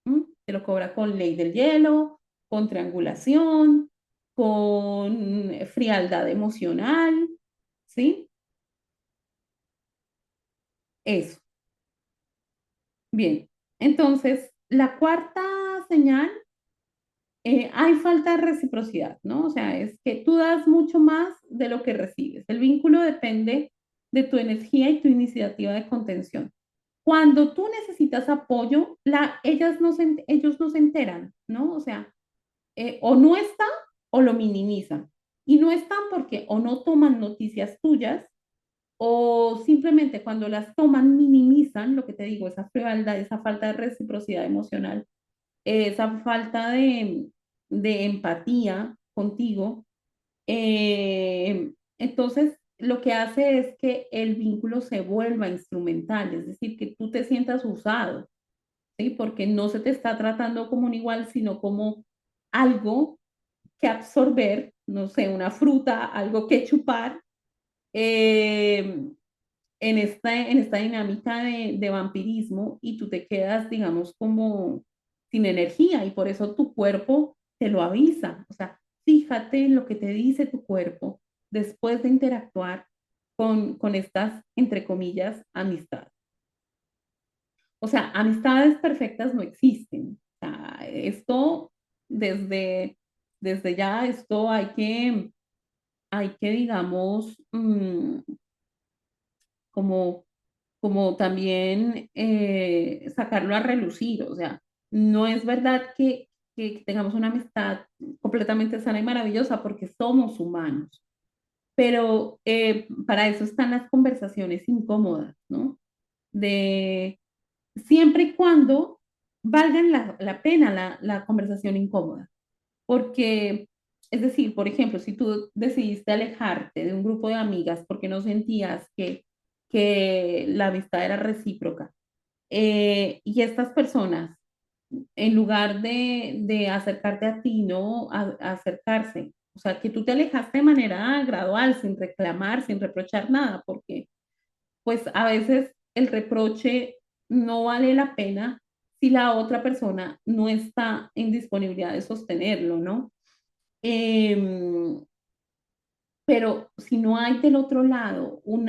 ¿M? Te lo cobra con ley del hielo, con triangulación, con frialdad emocional, ¿sí? Eso. Bien. Entonces, la cuarta señal, hay falta de reciprocidad, ¿no? O sea, es que tú das mucho más de lo que recibes. El vínculo depende de tu energía y tu iniciativa de contención. Cuando tú necesitas apoyo, ellos no se enteran, ¿no? O sea, o no están o lo minimizan. Y no están porque o no toman noticias tuyas o simplemente cuando las toman minimizan lo que te digo, esa frialdad, esa falta de reciprocidad emocional, esa falta de empatía contigo. Entonces, lo que hace es que el vínculo se vuelva instrumental, es decir, que tú te sientas usado, ¿sí? Porque no se te está tratando como un igual, sino como algo que absorber, no sé, una fruta, algo que chupar, eh, en esta dinámica de vampirismo y tú te quedas, digamos, como sin energía y por eso tu cuerpo te lo avisa. O sea, fíjate en lo que te dice tu cuerpo después de interactuar con estas, entre comillas, amistades. O sea, amistades perfectas no existen. O sea, esto desde, desde ya, esto hay que digamos, como, como también sacarlo a relucir. O sea, no es verdad que tengamos una amistad completamente sana y maravillosa porque somos humanos, pero para eso están las conversaciones incómodas, ¿no? De siempre y cuando valgan la pena la conversación incómoda. Porque, es decir, por ejemplo, si tú decidiste alejarte de un grupo de amigas porque no sentías que la amistad era recíproca, y estas personas, en lugar de acercarte a ti, ¿no? A acercarse. O sea, que tú te alejaste de manera gradual, sin reclamar, sin reprochar nada, porque pues a veces el reproche no vale la pena si la otra persona no está en disponibilidad de sostenerlo, ¿no? Em, pero si no hay del otro lado un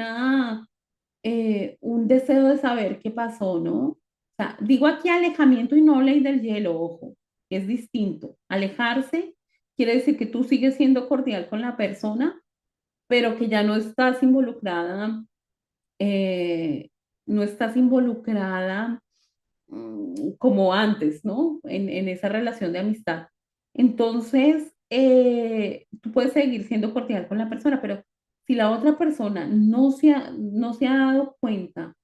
deseo de saber qué pasó, ¿no? O sea, digo aquí alejamiento y no ley del hielo, ojo, que es distinto. Alejarse quiere decir que tú sigues siendo cordial con la persona, pero que ya no estás involucrada, eh, no estás involucrada como antes, ¿no? En esa relación de amistad. Entonces, tú puedes seguir siendo cordial con la persona, pero si la otra persona no se ha dado cuenta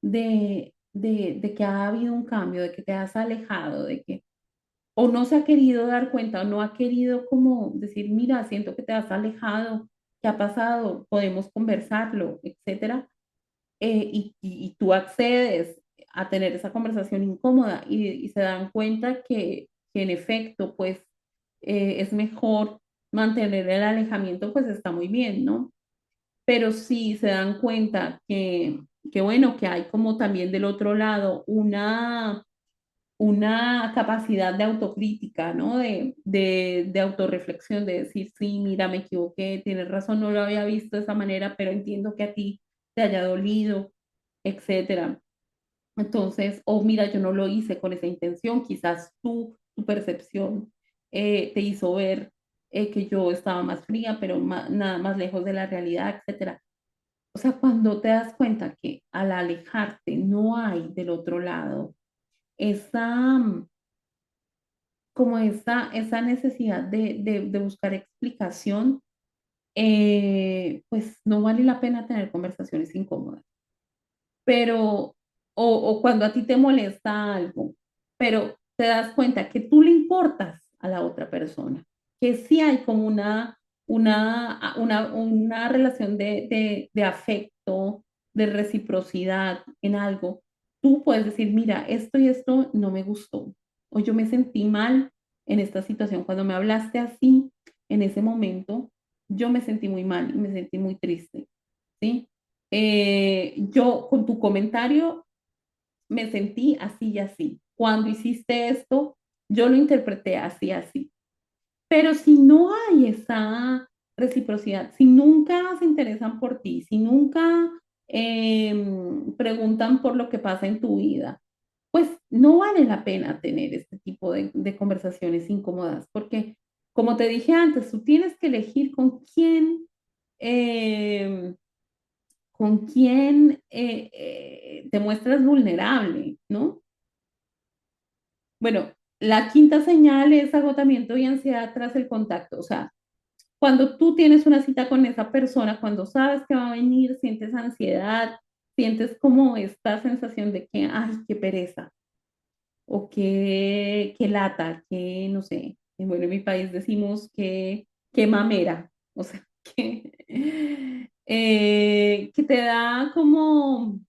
de que ha habido un cambio, de que te has alejado, de que o no se ha querido dar cuenta, o no ha querido como decir, mira, siento que te has alejado, ¿qué ha pasado? Podemos conversarlo, etcétera. Y tú accedes a tener esa conversación incómoda y se dan cuenta que en efecto, pues es mejor mantener el alejamiento, pues está muy bien, ¿no? Pero si se dan cuenta que bueno, que hay como también del otro lado una capacidad de autocrítica, ¿no? De autorreflexión, de decir, sí, mira, me equivoqué, tienes razón, no lo había visto de esa manera, pero entiendo que a ti te haya dolido, etcétera. Entonces, o mira, yo no lo hice con esa intención, quizás tu percepción te hizo ver que yo estaba más fría, pero nada más lejos de la realidad, etcétera. O sea, cuando te das cuenta que al alejarte no hay del otro lado esa, como esa necesidad de buscar explicación, pues no vale la pena tener conversaciones incómodas. Pero, o cuando a ti te molesta algo, pero te das cuenta que tú le importas a la otra persona, que sí hay como una relación de afecto, de reciprocidad en algo, tú puedes decir, mira, esto y esto no me gustó, o yo me sentí mal en esta situación, cuando me hablaste así, en ese momento, yo me sentí muy mal y me sentí muy triste, ¿sí? Yo con tu comentario me sentí así y así. Cuando hiciste esto, yo lo interpreté así, así. Pero si no hay esa reciprocidad, si nunca se interesan por ti, si nunca preguntan por lo que pasa en tu vida, pues no vale la pena tener este tipo de conversaciones incómodas, porque como te dije antes, tú tienes que elegir eh, con quién te muestras vulnerable, ¿no? Bueno, la quinta señal es agotamiento y ansiedad tras el contacto. O sea, cuando tú tienes una cita con esa persona, cuando sabes que va a venir, sientes ansiedad, sientes como esta sensación de que, ay, qué pereza, o qué lata, que no sé. Bueno, en mi país decimos que mamera, o sea, que te da como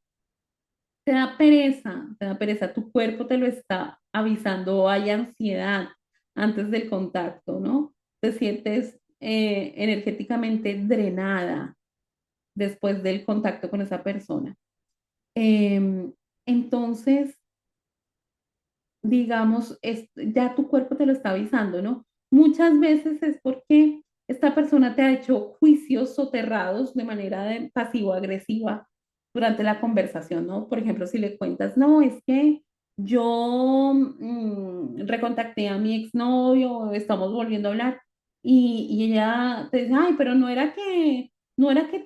te da pereza, tu cuerpo te lo está avisando, hay ansiedad antes del contacto, ¿no? Te sientes energéticamente drenada después del contacto con esa persona. Em, entonces, digamos, ya tu cuerpo te lo está avisando, ¿no? Muchas veces es porque esta persona te ha hecho juicios soterrados de manera pasivo-agresiva durante la conversación, ¿no? Por ejemplo, si le cuentas, no, es que yo recontacté a mi exnovio, estamos volviendo a hablar, y ella te dice, ay, pero no era que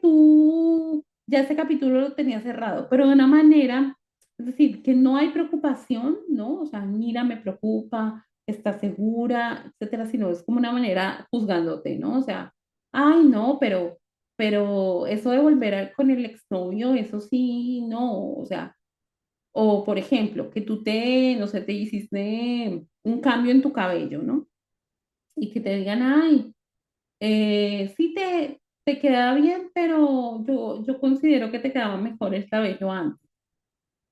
tú ya ese capítulo lo tenías cerrado, pero de una manera, es decir, que no hay preocupación, ¿no? O sea, mira, me preocupa, está segura, etcétera, sino es como una manera juzgándote, ¿no? O sea, ay, no, pero eso de volver con el exnovio, eso sí, no, o sea, o por ejemplo, que tú no sé, te hiciste un cambio en tu cabello, ¿no? Y que te digan, ay, sí te queda bien, pero yo considero que te quedaba mejor el cabello antes,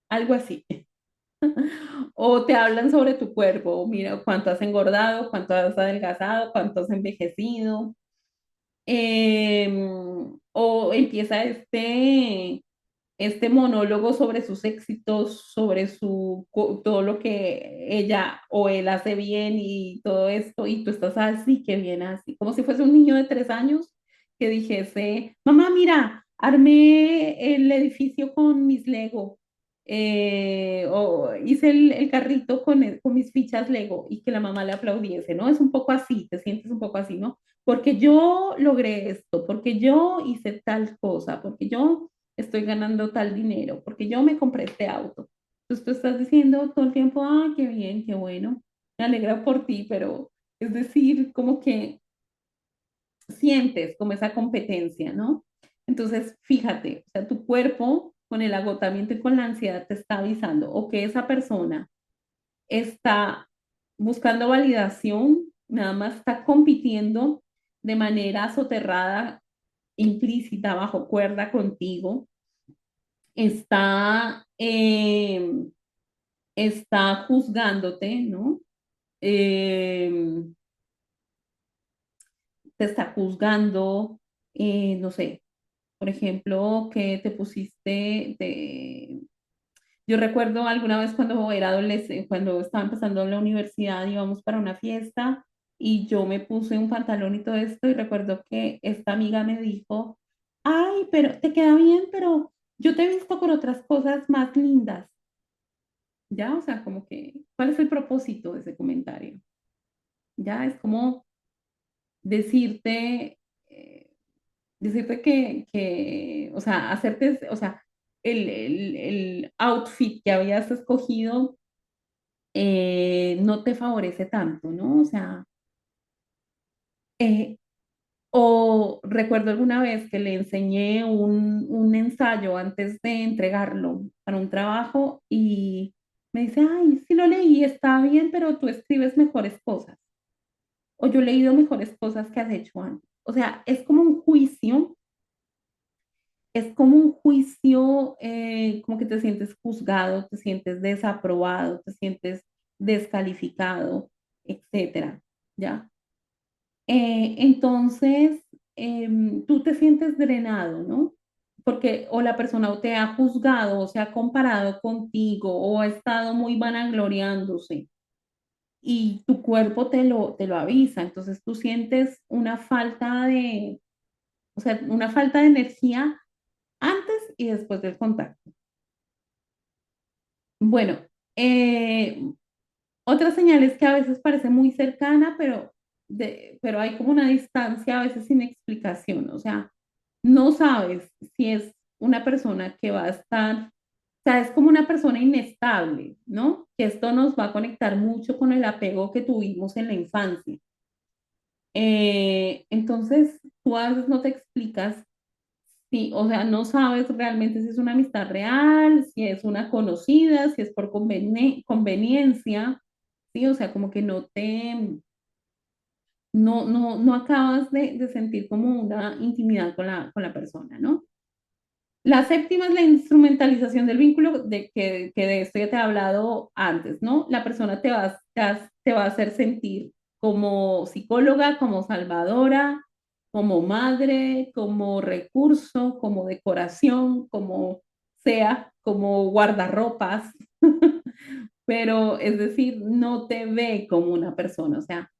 algo así. O te hablan sobre tu cuerpo, mira cuánto has engordado, cuánto has adelgazado, cuánto has envejecido. O empieza este monólogo sobre sus éxitos, sobre todo lo que ella o él hace bien y todo esto, y tú estás así, que bien así, como si fuese un niño de 3 años que dijese, mamá, mira, armé el edificio con mis Lego, o hice el carrito con mis fichas Lego y que la mamá le aplaudiese, ¿no? Es un poco así, te sientes un poco así, ¿no? Porque yo logré esto, porque yo hice tal cosa, porque yo estoy ganando tal dinero, porque yo me compré este auto. Entonces tú estás diciendo todo el tiempo, ah, qué bien, qué bueno, me alegra por ti, pero es decir, como que sientes como esa competencia, ¿no? Entonces, fíjate, o sea, tu cuerpo con el agotamiento y con la ansiedad te está avisando o que esa persona está buscando validación, nada más está compitiendo de manera soterrada, implícita, bajo cuerda contigo, está, está juzgándote, ¿no? Eh, te está juzgando, no sé, por ejemplo, que te pusiste de... Yo recuerdo alguna vez cuando era adolescente, cuando estaba empezando la universidad, íbamos para una fiesta y yo me puse un pantalón y todo esto y recuerdo que esta amiga me dijo, ay, pero te queda bien, pero yo te he visto con otras cosas más lindas, ¿ya? O sea, como que, ¿cuál es el propósito de ese comentario? Ya es como decirte, decirte o sea, hacerte, o sea, el outfit que habías escogido no te favorece tanto, ¿no? O sea, eh, o recuerdo alguna vez que le enseñé un ensayo antes de entregarlo para un trabajo y me dice, ay, sí lo leí, está bien, pero tú escribes mejores cosas. O yo he leído mejores cosas que has hecho antes. O sea, es como un juicio, como que te sientes juzgado, te sientes desaprobado, te sientes descalificado, etcétera, ¿ya? Entonces, tú te sientes drenado, ¿no? Porque o la persona o te ha juzgado o se ha comparado contigo o ha estado muy vanagloriándose y tu cuerpo te lo avisa. Entonces tú sientes una falta de, o sea, una falta de energía antes y después del contacto. Bueno, eh, otra señal es que a veces parece muy cercana, pero hay como una distancia a veces sin explicación. O sea, no sabes si es una persona que va a estar, o sea, es como una persona inestable, ¿no? Que esto nos va a conectar mucho con el apego que tuvimos en la infancia. Entonces, tú a veces no te explicas si, o sea, no sabes realmente si es una amistad real, si es una conocida, si es por conveniencia, ¿sí? O sea, como que no acabas de sentir como una intimidad con la persona, ¿no? La séptima es la instrumentalización del vínculo, que de esto ya te he hablado antes, ¿no? La persona te va a hacer sentir como psicóloga, como salvadora, como madre, como recurso, como decoración, como sea, como guardarropas, pero es decir, no te ve como una persona, o sea,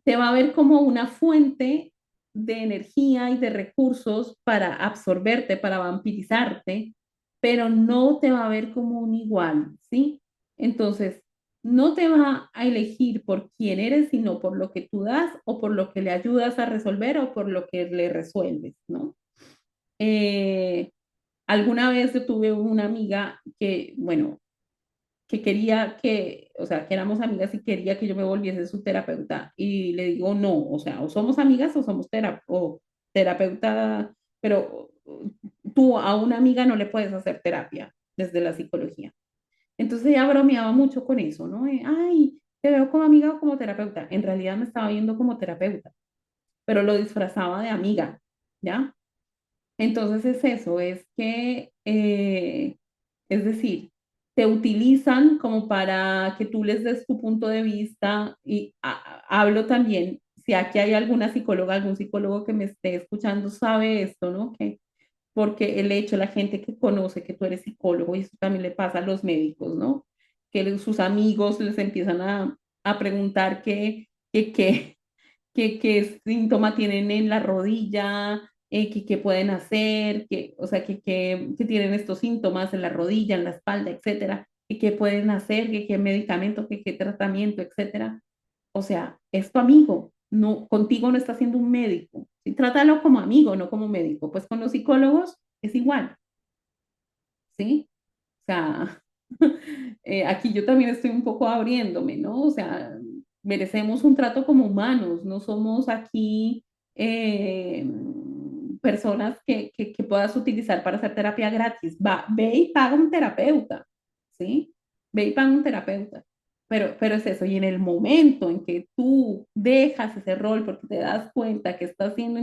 te va a ver como una fuente de energía y de recursos para absorberte, para vampirizarte, pero no te va a ver como un igual, ¿sí? Entonces, no te va a elegir por quién eres, sino por lo que tú das o por lo que le ayudas a resolver o por lo que le resuelves, ¿no? Eh, alguna vez yo tuve una amiga que, bueno, que quería o sea, que éramos amigas y quería que yo me volviese su terapeuta. Y le digo, no, o sea, o somos amigas o somos terapeuta, pero tú a una amiga no le puedes hacer terapia desde la psicología. Entonces ella bromeaba mucho con eso, ¿no? Ay, te veo como amiga o como terapeuta. En realidad me estaba viendo como terapeuta, pero lo disfrazaba de amiga, ¿ya? Entonces es eso, es que, es decir, te utilizan como para que tú les des tu punto de vista y hablo también, si aquí hay alguna psicóloga, algún psicólogo que me esté escuchando sabe esto, ¿no? Que, porque el hecho, la gente que conoce que tú eres psicólogo, y eso también le pasa a los médicos, ¿no? Que sus amigos les empiezan a preguntar qué, qué síntoma tienen en la rodilla, qué pueden hacer, o sea, que tienen estos síntomas en la rodilla, en la espalda, etcétera, y qué pueden hacer, qué medicamento, qué tratamiento, etcétera. O sea, es tu amigo, no, contigo no está siendo un médico. ¿Sí? Trátalo como amigo, no como médico. Pues con los psicólogos es igual, ¿sí? O sea, aquí yo también estoy un poco abriéndome, ¿no? O sea, merecemos un trato como humanos, no somos aquí personas que puedas utilizar para hacer terapia gratis. Ve y paga un terapeuta, ¿sí? Ve y paga un terapeuta. Pero es eso, y en el momento en que tú dejas ese rol porque te das cuenta que estás siendo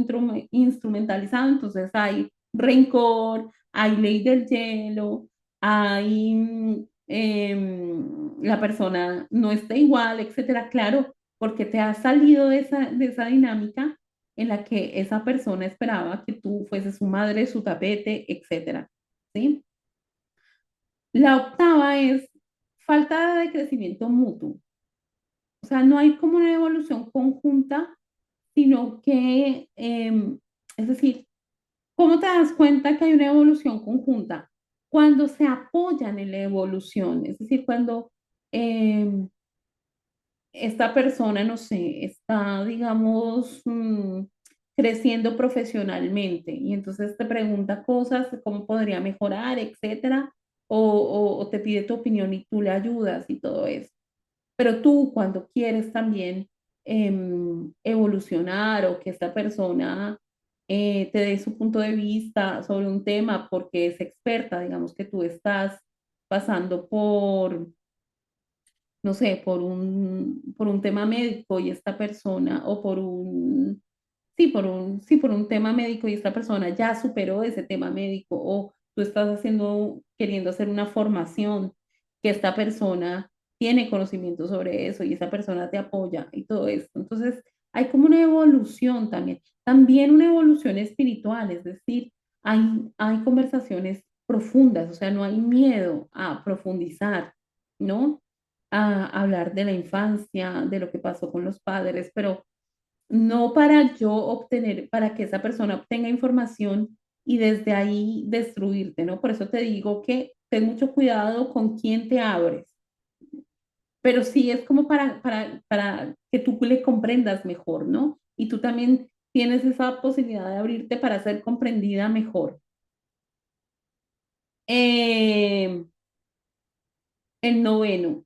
instrumentalizado, entonces hay rencor, hay ley del hielo, hay la persona no está igual, etcétera. Claro, porque te has salido de esa dinámica en la que esa persona esperaba que tú fueses su madre, su tapete, etcétera. ¿Sí? La octava es falta de crecimiento mutuo. O sea, no hay como una evolución conjunta, sino que, es decir, ¿cómo te das cuenta que hay una evolución conjunta? Cuando se apoyan en la evolución, es decir, cuando esta persona, no sé, está, digamos, creciendo profesionalmente y entonces te pregunta cosas, de cómo podría mejorar, etcétera, o te pide tu opinión y tú le ayudas y todo eso. Pero tú cuando quieres también evolucionar o que esta persona te dé su punto de vista sobre un tema porque es experta, digamos que tú estás pasando por no sé, por un tema médico y esta persona, o por un, sí, por un tema médico y esta persona ya superó ese tema médico, o tú estás haciendo, queriendo hacer una formación que esta persona tiene conocimiento sobre eso y esa persona te apoya y todo esto. Entonces, hay como una evolución también, también una evolución espiritual, es decir, hay conversaciones profundas, o sea, no hay miedo a profundizar, ¿no? A hablar de la infancia, de lo que pasó con los padres, pero no para yo obtener, para que esa persona obtenga información y desde ahí destruirte, ¿no? Por eso te digo que ten mucho cuidado con quién te abres, pero sí es como para que tú le comprendas mejor, ¿no? Y tú también tienes esa posibilidad de abrirte para ser comprendida mejor. Eh, el noveno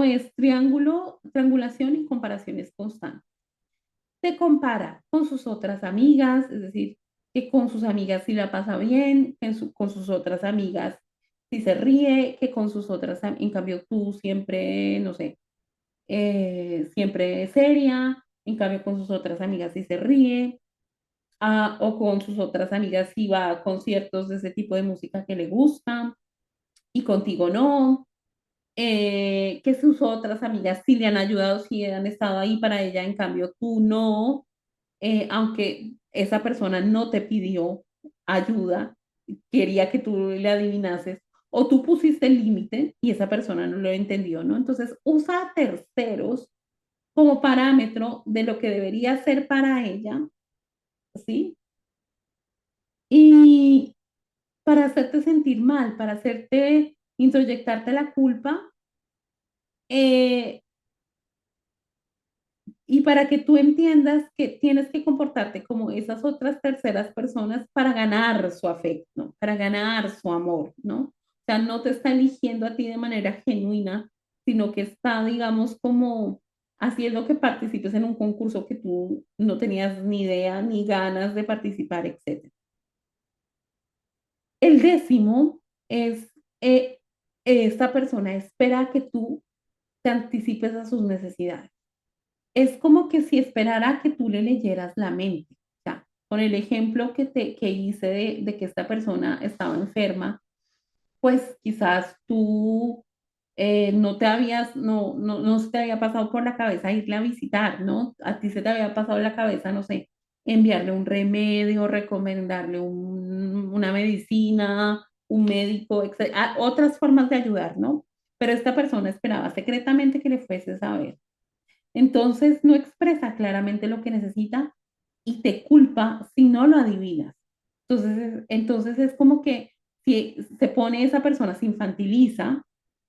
es triangulación y comparaciones constantes. Se compara con sus otras amigas, es decir, que con sus amigas sí la pasa bien, que con sus otras amigas sí se ríe, que con sus otras, en cambio tú siempre, no sé, siempre seria, en cambio con sus otras amigas sí se ríe, o con sus otras amigas sí va a conciertos de ese tipo de música que le gusta y contigo no. Que sus otras amigas sí le han ayudado, sí han estado ahí para ella, en cambio tú no, aunque esa persona no te pidió ayuda, quería que tú le adivinases, o tú pusiste el límite y esa persona no lo entendió, ¿no? Entonces usa a terceros como parámetro de lo que debería ser para ella, ¿sí? Y para hacerte sentir mal, para hacerte introyectarte la culpa, eh, y para que tú entiendas que tienes que comportarte como esas otras terceras personas para ganar su afecto, para ganar su amor, ¿no? O sea, no te está eligiendo a ti de manera genuina, sino que está, digamos, como haciendo que participes en un concurso que tú no tenías ni idea ni ganas de participar, etcétera. El décimo es, esta persona espera que tú te anticipes a sus necesidades. Es como que si esperara que tú le leyeras la mente. O sea, con el ejemplo que hice de que esta persona estaba enferma, pues quizás tú no se te había pasado por la cabeza irle a visitar, ¿no? A ti se te había pasado en la cabeza, no sé, enviarle un remedio, recomendarle una medicina, un médico, etcétera, otras formas de ayudar, ¿no? Pero esta persona esperaba secretamente que le fueses a ver. Entonces no expresa claramente lo que necesita y te culpa si no lo adivinas. Entonces es como que si se pone esa persona, se infantiliza,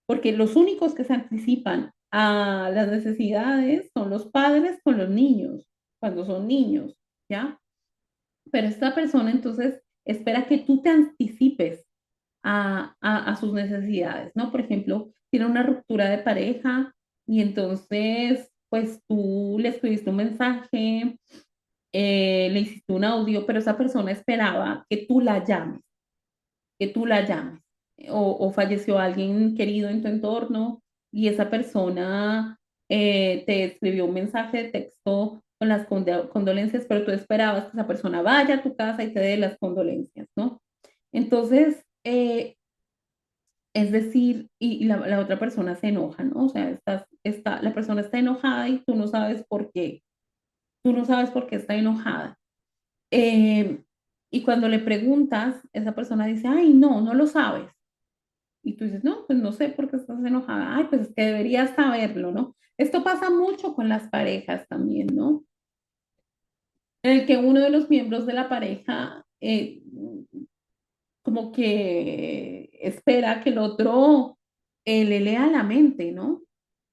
porque los únicos que se anticipan a las necesidades son los padres con los niños, cuando son niños, ¿ya? Pero esta persona entonces espera que tú te anticipes a sus necesidades, ¿no? Por ejemplo, tiene una ruptura de pareja y entonces, pues tú le escribiste un mensaje le hiciste un audio, pero esa persona esperaba que tú la llames, o falleció alguien querido en tu entorno y esa persona te escribió un mensaje de texto con las condolencias, pero tú esperabas que esa persona vaya a tu casa y te dé las condolencias, ¿no? Entonces, es decir, y la otra persona se enoja, ¿no? O sea, la persona está enojada y tú no sabes por qué, tú no sabes por qué está enojada. Eh, y cuando le preguntas, esa persona dice, ay, no, no lo sabes. Y tú dices, no, pues no sé por qué estás enojada. Ay, pues es que deberías saberlo, ¿no? Esto pasa mucho con las parejas también, ¿no? En el que uno de los miembros de la pareja como que espera que el otro le lea la mente, ¿no?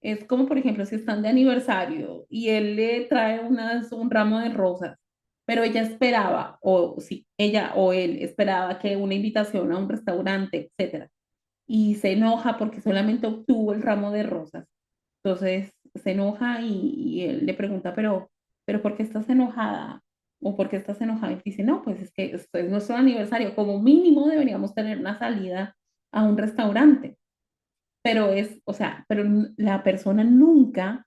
Es como, por ejemplo, si están de aniversario y él le trae un ramo de rosas, pero ella esperaba, o sí, ella o él esperaba que una invitación a un restaurante, etcétera, y se enoja porque solamente obtuvo el ramo de rosas. Entonces se enoja y él le pregunta, pero ¿por qué estás enojada? ¿O por qué estás enojada? Y dice, no, pues es que esto es nuestro aniversario, como mínimo deberíamos tener una salida a un restaurante. Pero o sea, pero la persona nunca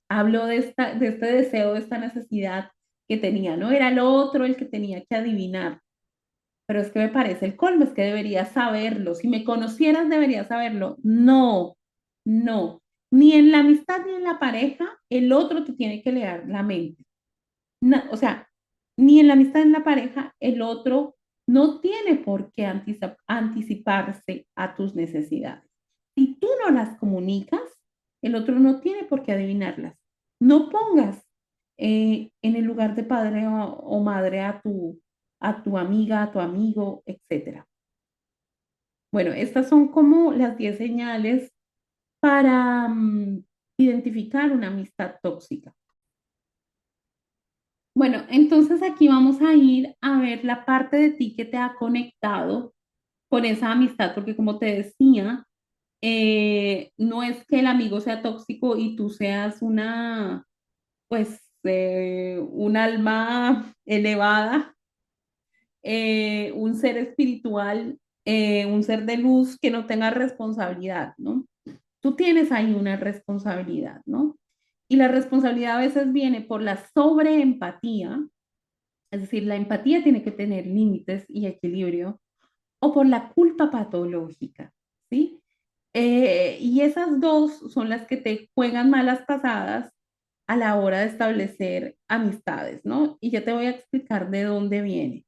habló de este deseo, de esta necesidad que tenía, ¿no? Era el otro el que tenía que adivinar. Pero es que me parece el colmo, es que deberías saberlo. Si me conocieras, deberías saberlo. No, no. Ni en la amistad ni en la pareja, el otro te tiene que leer la mente. O sea, ni en la amistad ni en la pareja, el otro no tiene por qué anticiparse a tus necesidades. Si tú no las comunicas, el otro no tiene por qué adivinarlas. No pongas en el lugar de padre o madre a tu amiga, a tu amigo, etcétera. Bueno, estas son como las 10 señales para identificar una amistad tóxica. Bueno, entonces aquí vamos a ir a ver la parte de ti que te ha conectado con esa amistad, porque como te decía, no es que el amigo sea tóxico y tú seas un alma elevada, un ser espiritual, un ser de luz que no tenga responsabilidad, ¿no? Tú tienes ahí una responsabilidad, ¿no? Y la responsabilidad a veces viene por la sobreempatía, es decir, la empatía tiene que tener límites y equilibrio, o por la culpa patológica, ¿sí? Y esas dos son las que te juegan malas pasadas a la hora de establecer amistades, ¿no? Y ya te voy a explicar de dónde viene.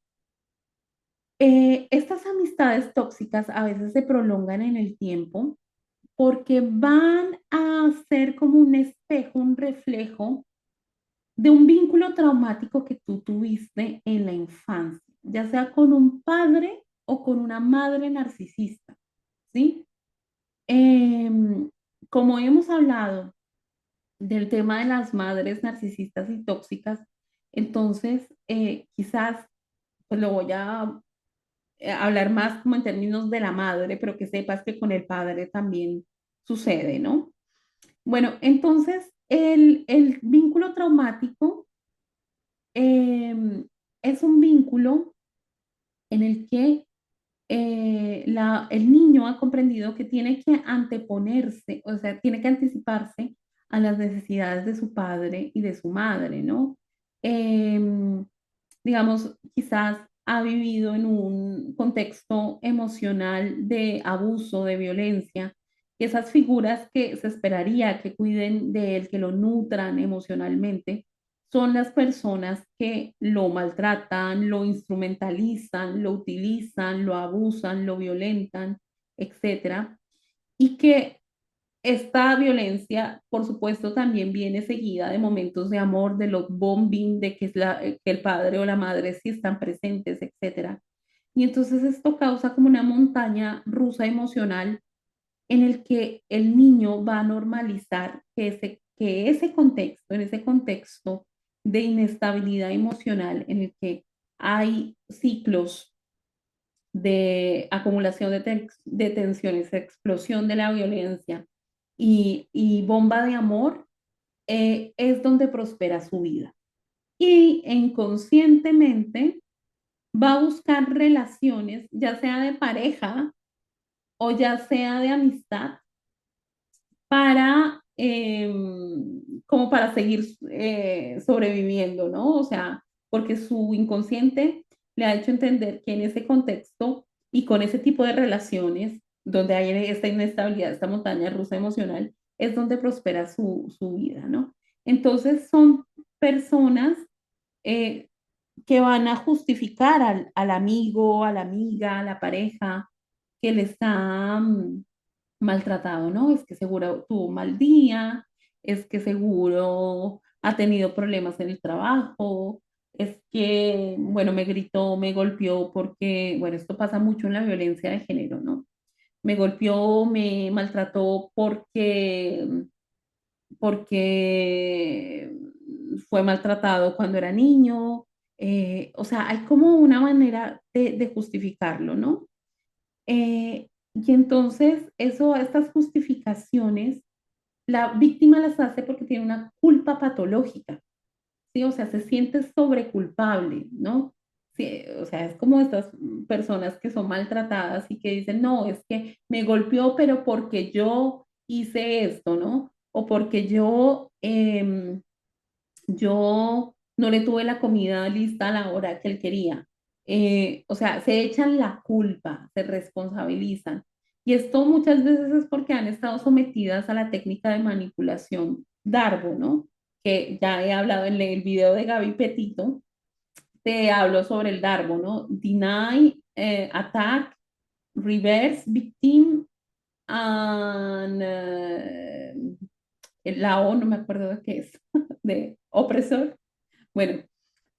Estas amistades tóxicas a veces se prolongan en el tiempo porque van a ser como un espejo, un reflejo de un vínculo traumático que tú tuviste en la infancia, ya sea con un padre o con una madre narcisista, ¿sí? Em, Como hemos hablado del tema de las madres narcisistas y tóxicas, entonces quizás pues lo voy a hablar más como en términos de la madre, pero que sepas que con el padre también sucede, ¿no? Bueno, entonces el vínculo traumático es un vínculo en el que el niño ha comprendido que tiene que anteponerse, o sea, tiene que anticiparse a las necesidades de su padre y de su madre, ¿no? Em, digamos, quizás ha vivido en un contexto emocional de abuso, de violencia, y esas figuras que se esperaría que cuiden de él, que lo nutran emocionalmente, son las personas que lo maltratan, lo instrumentalizan, lo utilizan, lo abusan, lo violentan, etcétera, y que esta violencia, por supuesto, también viene seguida de momentos de amor, de love bombing, de que el padre o la madre sí están presentes, etcétera. Y entonces esto causa como una montaña rusa emocional en el que el niño va a normalizar en ese contexto de inestabilidad emocional en el que hay ciclos de acumulación de tensiones, explosión de la violencia y bomba de amor, es donde prospera su vida. Y inconscientemente va a buscar relaciones, ya sea de pareja o ya sea de amistad, para, como para seguir sobreviviendo, ¿no? O sea, porque su inconsciente le ha hecho entender que en ese contexto y con ese tipo de relaciones, donde hay esta inestabilidad, esta montaña rusa emocional, es donde prospera su vida, ¿no? Entonces son personas eh, que van a justificar al amigo, a la amiga, a la pareja que le está maltratado, ¿no? Es que seguro tuvo un mal día, es que seguro ha tenido problemas en el trabajo, es que, bueno, me gritó, me golpeó porque, bueno, esto pasa mucho en la violencia de género, ¿no? Me golpeó, me maltrató porque fue maltratado cuando era niño. O sea, hay como una manera de justificarlo, ¿no? Y entonces, estas justificaciones, la víctima las hace porque tiene una culpa patológica, ¿sí? O sea, se siente sobreculpable, ¿no? Sí, o sea, es como estas personas que son maltratadas y que dicen, no, es que me golpeó, pero porque yo hice esto, ¿no? O porque yo no le tuve la comida lista a la hora que él quería. O sea, se echan la culpa, se responsabilizan. Y esto muchas veces es porque han estado sometidas a la técnica de manipulación Darbo, ¿no? Que ya he hablado en el video de Gaby Petito, te hablo sobre el Darbo, ¿no? Deny, attack, reverse, victim, and la O, no me acuerdo de qué es, de opresor. Bueno,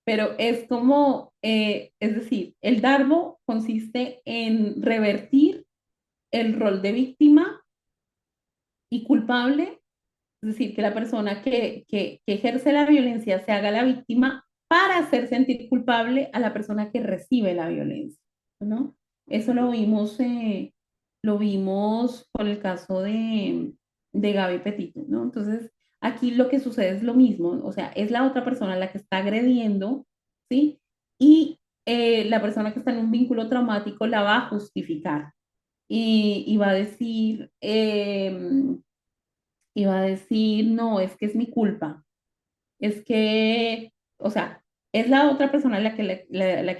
pero es como, es decir, el darbo consiste en revertir el rol de víctima y culpable, es decir, que la persona que ejerce la violencia se haga la víctima para hacer sentir culpable a la persona que recibe la violencia, ¿no? Eso lo vimos con el caso de Gaby Petito, ¿no? Entonces, aquí lo que sucede es lo mismo, o sea, es la otra persona la que está agrediendo, ¿sí? Y la persona que está en un vínculo traumático la va a justificar y va a decir, no, es que es mi culpa, es que, o sea, es la otra persona la que le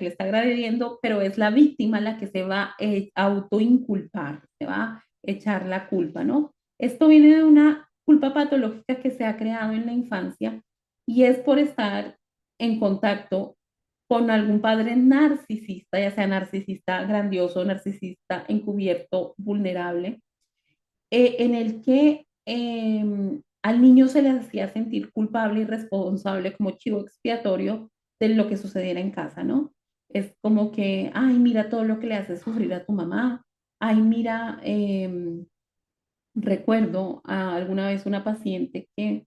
está agrediendo, pero es la víctima la que se va a autoinculpar, se va a echar la culpa, ¿no? Esto viene de una culpa patológica que se ha creado en la infancia y es por estar en contacto con algún padre narcisista, ya sea narcisista grandioso, narcisista encubierto, vulnerable, en el que al niño se le hacía sentir culpable y responsable como chivo expiatorio de lo que sucediera en casa, ¿no? Es como que, ay, mira todo lo que le hace sufrir a tu mamá, ay, mira, recuerdo a alguna vez una paciente que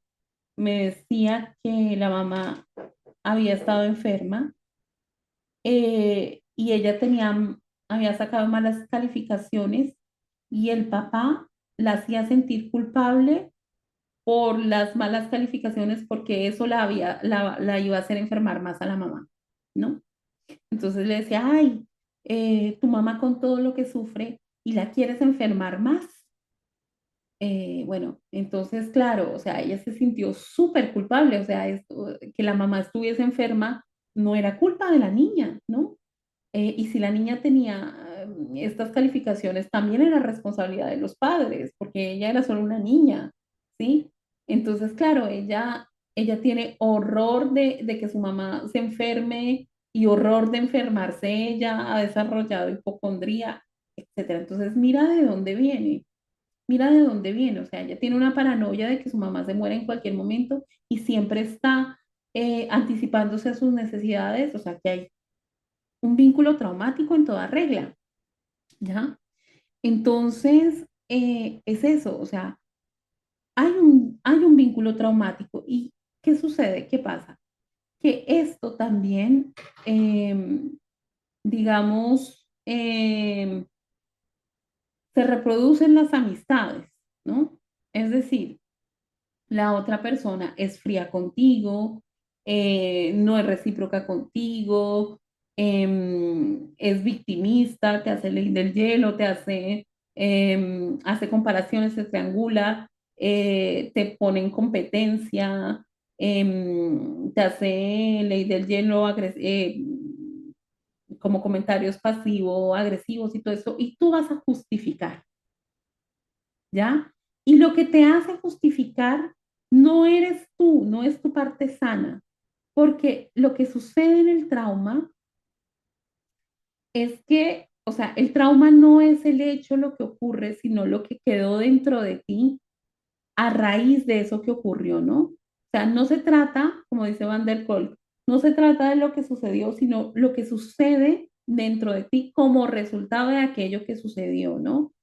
me decía que la mamá había estado enferma y ella había sacado malas calificaciones y el papá la hacía sentir culpable por las malas calificaciones porque eso la iba a hacer enfermar más a la mamá, ¿no? Entonces le decía, ay, tu mamá con todo lo que sufre y la quieres enfermar más. Bueno, entonces, claro, o sea, ella se sintió súper culpable, o sea, que la mamá estuviese enferma no era culpa de la niña, ¿no? Y si la niña tenía estas calificaciones, también era responsabilidad de los padres, porque ella era solo una niña, ¿sí? Entonces, claro, ella tiene horror de que su mamá se enferme y horror de enfermarse ella, ha desarrollado hipocondría, etcétera. Entonces, mira de dónde viene, o sea, ella tiene una paranoia de que su mamá se muera en cualquier momento y siempre está anticipándose a sus necesidades, o sea, que hay un vínculo traumático en toda regla, ¿ya? Entonces, es eso, o sea, hay un vínculo traumático y ¿qué sucede? ¿Qué pasa? Que esto también, digamos, se reproduce en las amistades, ¿no? Es decir, la otra persona es fría contigo, no es recíproca contigo, es victimista, te hace ley del hielo, hace comparaciones, te triangula, te pone en competencia, te hace ley del hielo, como comentarios pasivo-agresivos y todo eso, y tú vas a justificar, ¿ya? Y lo que te hace justificar no eres tú, no es tu parte sana, porque lo que sucede en el trauma es que, o sea, el trauma no es el hecho, lo que ocurre, sino lo que quedó dentro de ti a raíz de eso que ocurrió, ¿no? O sea, no se trata, como dice Van der Kolk, no se trata de lo que sucedió, sino lo que sucede dentro de ti como resultado de aquello que sucedió, ¿no?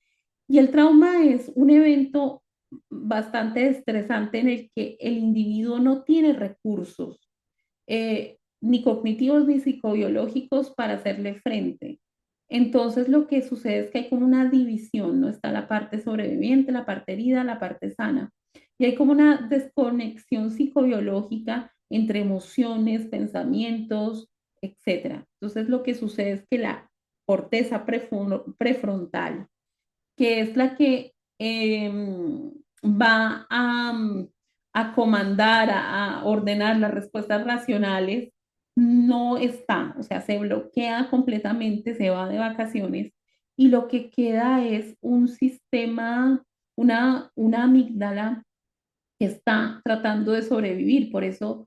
Y el trauma es un evento bastante estresante en el que el individuo no tiene recursos, ni cognitivos ni psicobiológicos para hacerle frente. Entonces lo que sucede es que hay como una división, ¿no? Está la parte sobreviviente, la parte herida, la parte sana. Y hay como una desconexión psicobiológica entre emociones, pensamientos, etcétera. Entonces lo que sucede es que la corteza prefrontal, que es la que va a comandar, a ordenar las respuestas racionales, no está, o sea, se bloquea completamente, se va de vacaciones y lo que queda es un sistema, una amígdala que está tratando de sobrevivir. Por eso,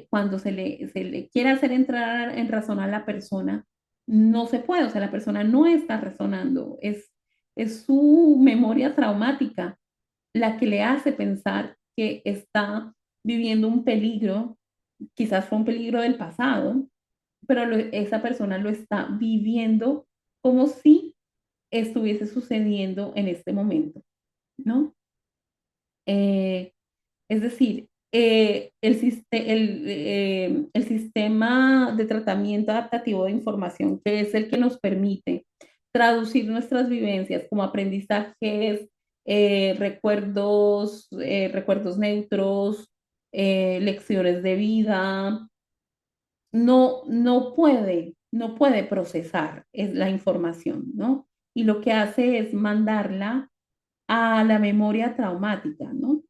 cuando se le quiere hacer entrar en razón a la persona, no se puede, o sea, la persona no está razonando, es su memoria traumática la que le hace pensar que está viviendo un peligro, quizás fue un peligro del pasado, pero esa persona lo está viviendo como si estuviese sucediendo en este momento, ¿no? Eh, es decir, el sistema de tratamiento adaptativo de información, que es el que nos permite traducir nuestras vivencias como aprendizajes, recuerdos neutros, lecciones de vida, no puede procesar la información, ¿no? Y lo que hace es mandarla a la memoria traumática, ¿no?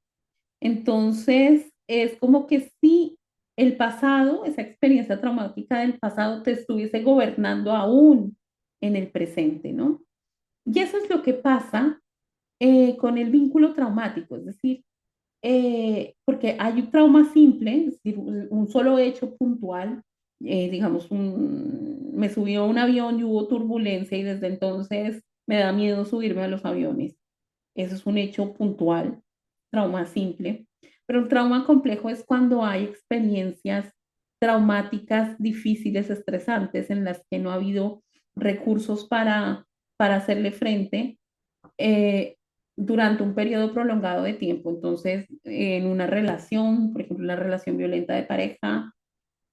Entonces, es como que si el pasado, esa experiencia traumática del pasado, te estuviese gobernando aún en el presente, ¿no? Y eso es lo que pasa con el vínculo traumático, es decir, porque hay un trauma simple, es decir, un solo hecho puntual, digamos, me subí a un avión y hubo turbulencia y desde entonces me da miedo subirme a los aviones. Eso es un hecho puntual, trauma simple. Pero un trauma complejo es cuando hay experiencias traumáticas difíciles, estresantes, en las que no ha habido recursos para hacerle frente eh, durante un periodo prolongado de tiempo. Entonces, en una relación, por ejemplo, una relación violenta de pareja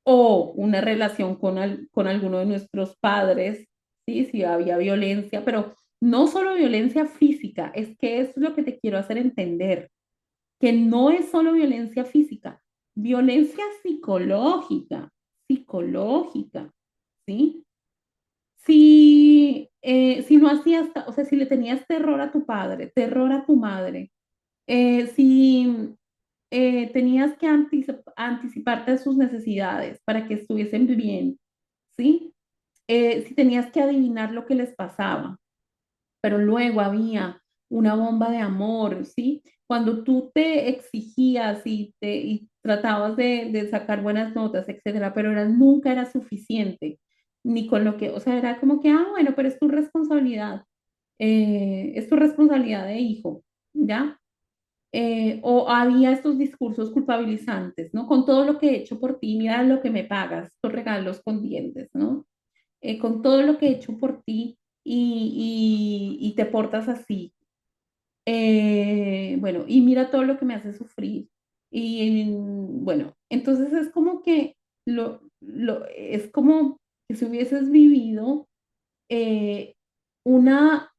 o una relación con alguno de nuestros padres, ¿sí? Si había violencia, pero no solo violencia física, es que eso es lo que te quiero hacer entender, que no es solo violencia física, violencia psicológica, ¿sí? Si no hacías, o sea, si le tenías terror a tu padre, terror a tu madre, si tenías que anticiparte a sus necesidades para que estuviesen bien, ¿sí? Si tenías que adivinar lo que les pasaba, pero luego había una bomba de amor, ¿sí? Cuando tú te exigías y tratabas de sacar buenas notas, etcétera, pero nunca era suficiente, ni con lo que, o sea, era como que, bueno, pero es tu responsabilidad de hijo, ¿ya? O había estos discursos culpabilizantes, ¿no? Con todo lo que he hecho por ti, mira lo que me pagas, estos regalos con dientes, ¿no? Con todo lo que he hecho por ti y te portas así. Bueno, y mira todo lo que me hace sufrir. Y bueno, entonces es como que es como que si hubieses vivido eh, una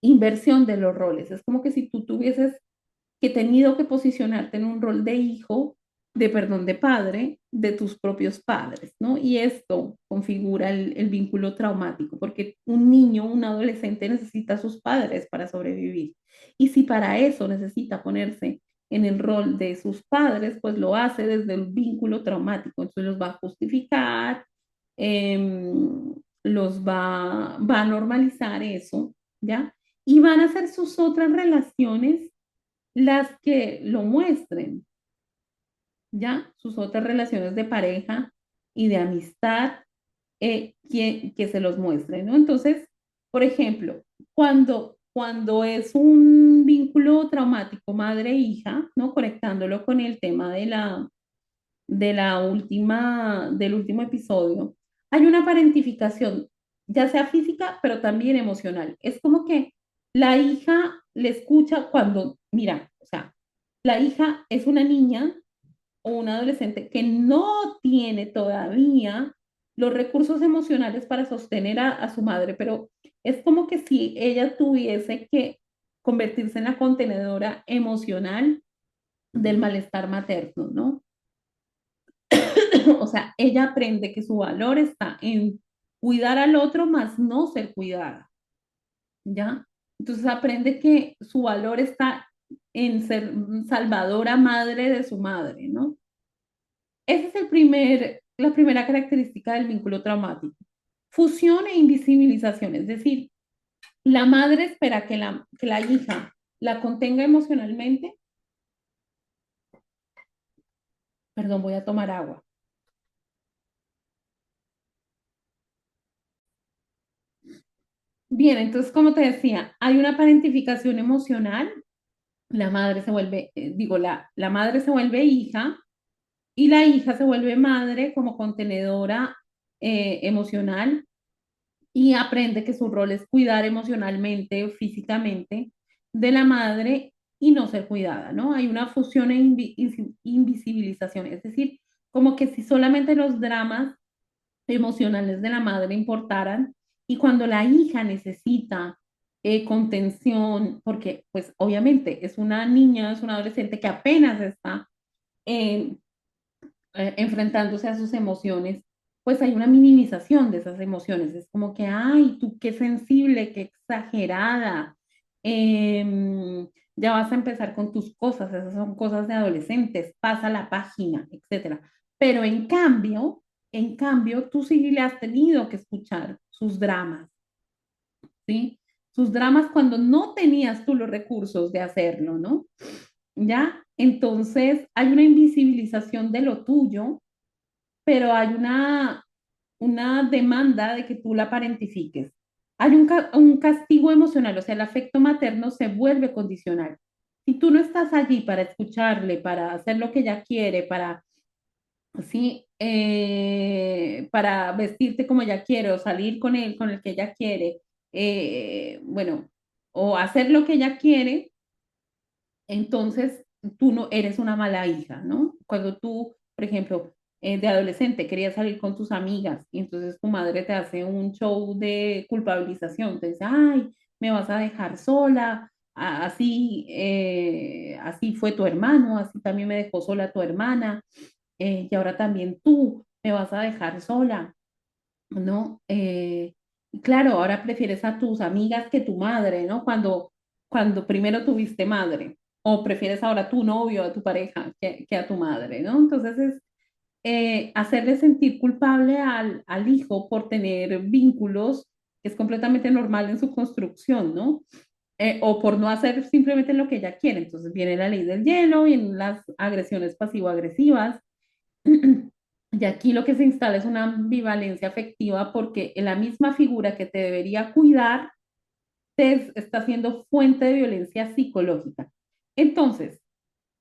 inversión de los roles. Es como que si tú tuvieses que he tenido que posicionarte en un rol de hijo, de perdón, de padre, de tus propios padres, ¿no? Y esto configura el vínculo traumático, porque un niño, un adolescente necesita a sus padres para sobrevivir. Y si para eso necesita ponerse en el rol de sus padres, pues lo hace desde el vínculo traumático. Entonces los va a justificar, va a normalizar eso, ¿ya? Y van a ser sus otras relaciones las que lo muestren, ¿ya? Sus otras relaciones de pareja y de amistad que se los muestren, ¿no? Entonces, por ejemplo, cuando es un vínculo traumático madre-hija, ¿no? Conectándolo con el tema del último episodio, hay una parentificación, ya sea física, pero también emocional. Es como que la hija le escucha cuando, mira, o sea, la hija es una niña o un adolescente que no tiene todavía los recursos emocionales para sostener a su madre, pero es como que si ella tuviese que convertirse en la contenedora emocional del malestar materno, ¿no? O sea, ella aprende que su valor está en cuidar al otro, más no ser cuidada, ¿ya? Entonces aprende que su valor está en ser salvadora madre de su madre, ¿no? Esa es la primera característica del vínculo traumático. Fusión e invisibilización, es decir, la madre espera que la hija la contenga emocionalmente. Perdón, voy a tomar agua. Bien, entonces, como te decía, hay una parentificación emocional. La madre se vuelve, la madre se vuelve hija y la hija se vuelve madre como contenedora emocional y aprende que su rol es cuidar emocionalmente, físicamente de la madre y no ser cuidada, ¿no? Hay una fusión e invisibilización, es decir, como que si solamente los dramas emocionales de la madre importaran y cuando la hija necesita contención, porque pues obviamente es una niña, es una adolescente que apenas está eh, enfrentándose a sus emociones, pues hay una minimización de esas emociones. Es como que, ay, tú qué sensible, qué exagerada. Ya vas a empezar con tus cosas, esas son cosas de adolescentes, pasa la página, etcétera. Pero en cambio, tú sí le has tenido que escuchar sus dramas, ¿sí? Sus dramas cuando no tenías tú los recursos de hacerlo, ¿no? ¿Ya? Entonces, hay una invisibilización de lo tuyo, pero hay una demanda de que tú la parentifiques. Hay un castigo emocional, o sea, el afecto materno se vuelve condicional. Si tú no estás allí para escucharle, para hacer lo que ella quiere, sí, para vestirte como ella quiere o salir con él, con el que ella quiere, bueno, o hacer lo que ella quiere, entonces tú no eres una mala hija, ¿no? Cuando tú, por ejemplo, de adolescente querías salir con tus amigas y entonces tu madre te hace un show de culpabilización, te dice, ay, me vas a dejar sola, así, así fue tu hermano, así también me dejó sola tu hermana, y ahora también tú me vas a dejar sola, ¿no? Claro, ahora prefieres a tus amigas que tu madre, ¿no? Cuando primero tuviste madre, o prefieres ahora tu novio, a tu pareja, que a tu madre, ¿no? Entonces es hacerle sentir culpable al hijo por tener vínculos, que es completamente normal en su construcción, ¿no? O por no hacer simplemente lo que ella quiere. Entonces viene la ley del hielo, vienen las agresiones pasivo-agresivas. Y aquí lo que se instala es una ambivalencia afectiva porque la misma figura que te debería cuidar está siendo fuente de violencia psicológica. Entonces,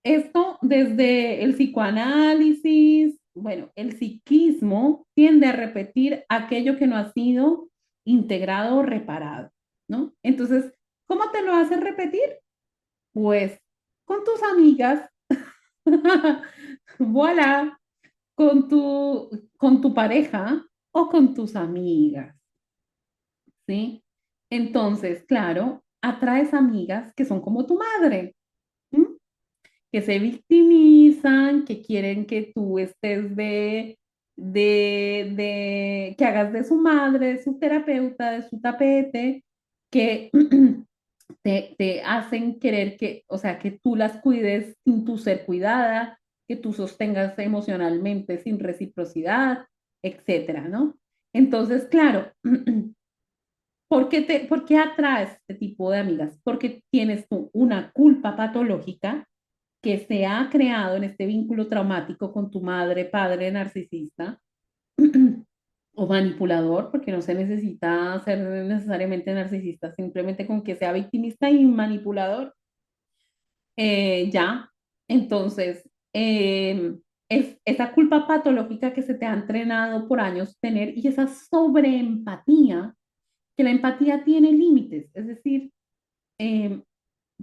esto desde el psicoanálisis, bueno, el psiquismo tiende a repetir aquello que no ha sido integrado o reparado, ¿no? Entonces, ¿cómo te lo hace repetir? Pues con tus amigas, voilà, con tu pareja o con tus amigas, ¿sí? Entonces, claro, atraes amigas que son como tu madre. ¿M? que se victimizan, que quieren que tú estés que hagas de su madre, de su terapeuta, de su tapete, que te hacen querer que, o sea, que tú las cuides sin tu ser cuidada, que tú sostengas emocionalmente sin reciprocidad, etcétera, ¿no? Entonces, claro, ¿por qué atraes este tipo de amigas? Porque tienes tú una culpa patológica que se ha creado en este vínculo traumático con tu madre, padre narcisista o manipulador, porque no se necesita ser necesariamente narcisista, simplemente con que sea victimista y manipulador, ya. Entonces, es esa culpa patológica que se te ha entrenado por años tener y esa sobreempatía, que la empatía tiene límites, es decir, eh,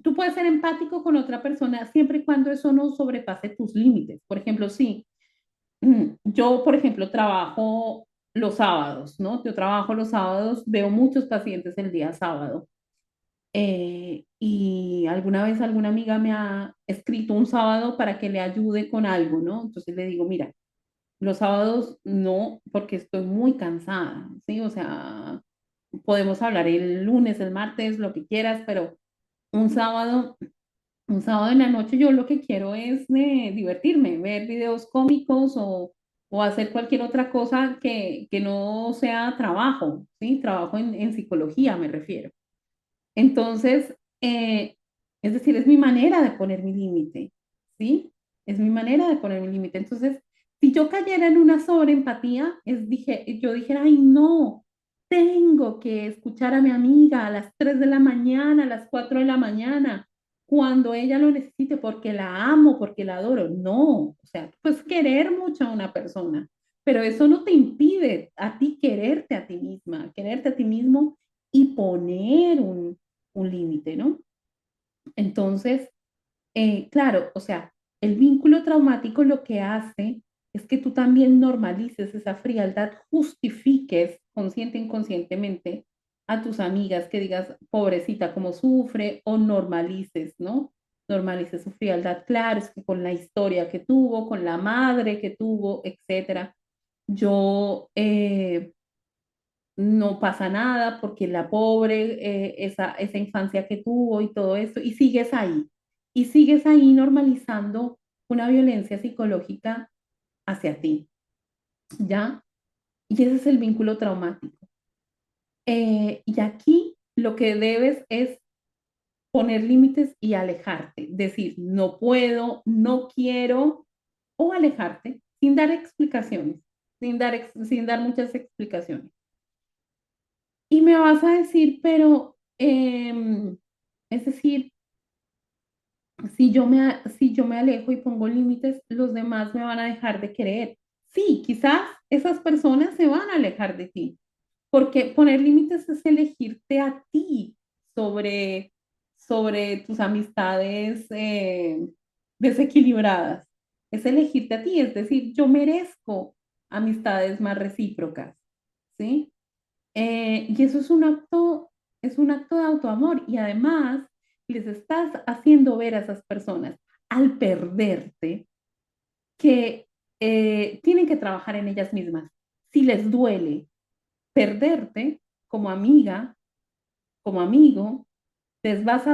tú puedes ser empático con otra persona siempre y cuando eso no sobrepase tus límites. Por ejemplo, sí, yo, por ejemplo, trabajo los sábados, ¿no? Yo trabajo los sábados, veo muchos pacientes el día sábado. Y alguna vez alguna amiga me ha escrito un sábado para que le ayude con algo, ¿no? Entonces le digo, mira, los sábados no, porque estoy muy cansada, ¿sí? O sea, podemos hablar el lunes, el martes, lo que quieras, pero un sábado un sábado en la noche yo lo que quiero es divertirme, ver videos cómicos o hacer cualquier otra cosa que no sea trabajo, ¿sí? Trabajo en psicología me refiero. Entonces, es decir, es mi manera de poner mi límite, ¿sí? Es mi manera de poner mi límite. Entonces, si yo cayera en una sobreempatía, yo dijera, ay, no, tengo que escuchar a mi amiga a las 3 de la mañana, a las 4 de la mañana, cuando ella lo necesite, porque la amo, porque la adoro. No, o sea, pues querer mucho a una persona, pero eso no te impide a ti quererte a ti misma, quererte a ti mismo y poner un límite, ¿no? Entonces, claro, o sea, el vínculo traumático lo que hace es que tú también normalices esa frialdad, justifiques consciente e inconscientemente a tus amigas que digas, pobrecita, cómo sufre, o normalices, ¿no? Normalices su frialdad. Claro, es que con la historia que tuvo, con la madre que tuvo, etcétera. Yo, no pasa nada porque la pobre, esa infancia que tuvo y todo esto, y sigues ahí normalizando una violencia psicológica hacia ti, ¿ya? Y ese es el vínculo traumático. Y aquí lo que debes es poner límites y alejarte, decir, no puedo, no quiero, o alejarte sin dar explicaciones, sin dar muchas explicaciones. Y me vas a decir, pero, es decir, si yo me alejo y pongo límites, los demás me van a dejar de querer. Sí, quizás esas personas se van a alejar de ti, porque poner límites es elegirte a ti sobre, sobre tus amistades desequilibradas. Es elegirte a ti, es decir, yo merezco amistades más recíprocas, ¿sí? Y eso es un acto de autoamor y además les estás haciendo ver a esas personas al perderte que tienen que trabajar en ellas mismas. Si les duele perderte como amiga, como amigo, les vas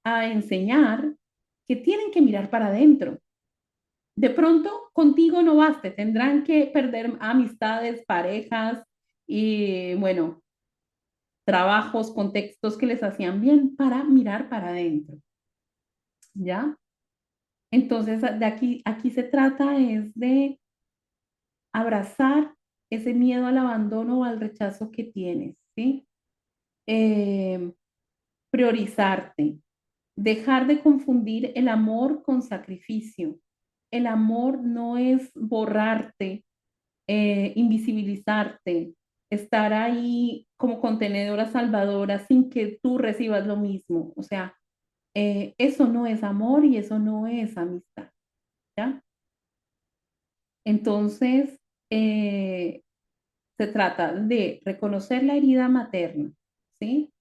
a enseñar que tienen que mirar para adentro. De pronto contigo no baste, tendrán que perder amistades, parejas y bueno, trabajos, contextos que les hacían bien para mirar para adentro, ¿ya? Entonces, aquí se trata es de abrazar ese miedo al abandono o al rechazo que tienes, ¿sí? Eh, priorizarte, dejar de confundir el amor con sacrificio. El amor no es borrarte, invisibilizarte, estar ahí como contenedora salvadora sin que tú recibas lo mismo. O sea, eso no es amor y eso no es amistad, ¿ya? Entonces, eh, se trata de reconocer la herida materna, ¿sí?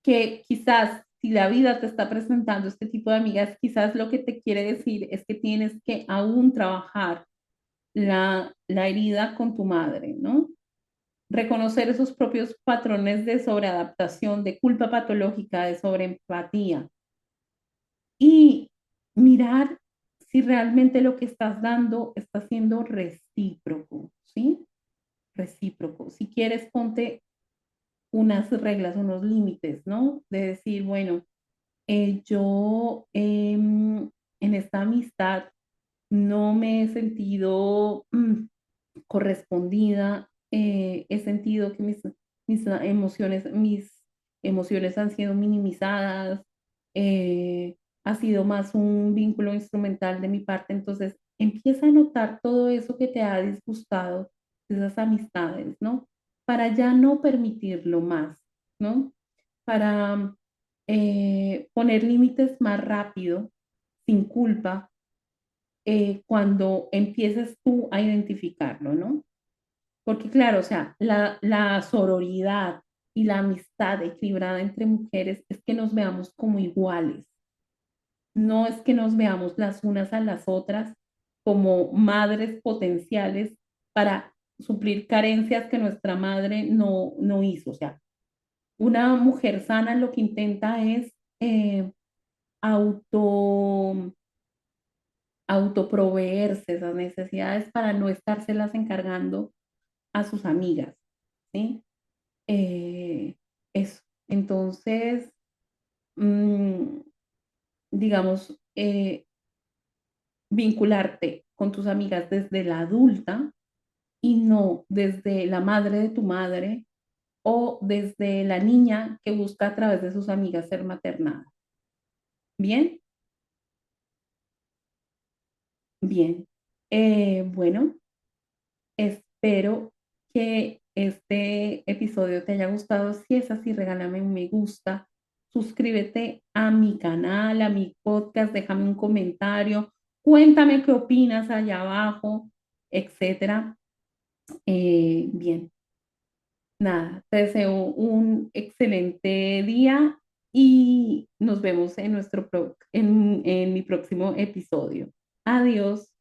Que quizás si la vida te está presentando este tipo de amigas, quizás lo que te quiere decir es que tienes que aún trabajar la herida con tu madre, ¿no? Reconocer esos propios patrones de sobreadaptación, de culpa patológica, de sobreempatía y mirar si realmente lo que estás dando está siendo recíproco, ¿sí? Recíproco. Si quieres, ponte unas reglas, unos límites, ¿no? De decir, bueno, yo en esta amistad no me he sentido correspondida, he sentido que mis emociones han sido minimizadas, eh, ha sido más un vínculo instrumental de mi parte, entonces empieza a notar todo eso que te ha disgustado de esas amistades, ¿no? Para ya no permitirlo más, ¿no? Para poner límites más rápido, sin culpa, cuando empieces tú a identificarlo, ¿no? Porque claro, o sea, la sororidad y la amistad equilibrada entre mujeres es que nos veamos como iguales, no es que nos veamos las unas a las otras como madres potenciales para suplir carencias que nuestra madre no hizo. O sea, una mujer sana lo que intenta es auto autoproveerse esas necesidades para no estárselas encargando a sus amigas, ¿sí? Eh, eso. Entonces, mm, digamos, vincularte con tus amigas desde la adulta y no desde la madre de tu madre o desde la niña que busca a través de sus amigas ser maternada. Bien, bien. Bueno, espero que este episodio te haya gustado. Si es así, regálame un me gusta. Suscríbete a mi canal, a mi podcast, déjame un comentario, cuéntame qué opinas allá abajo, etcétera. Bien, nada, te deseo un excelente día y nos vemos en mi próximo episodio. Adiós.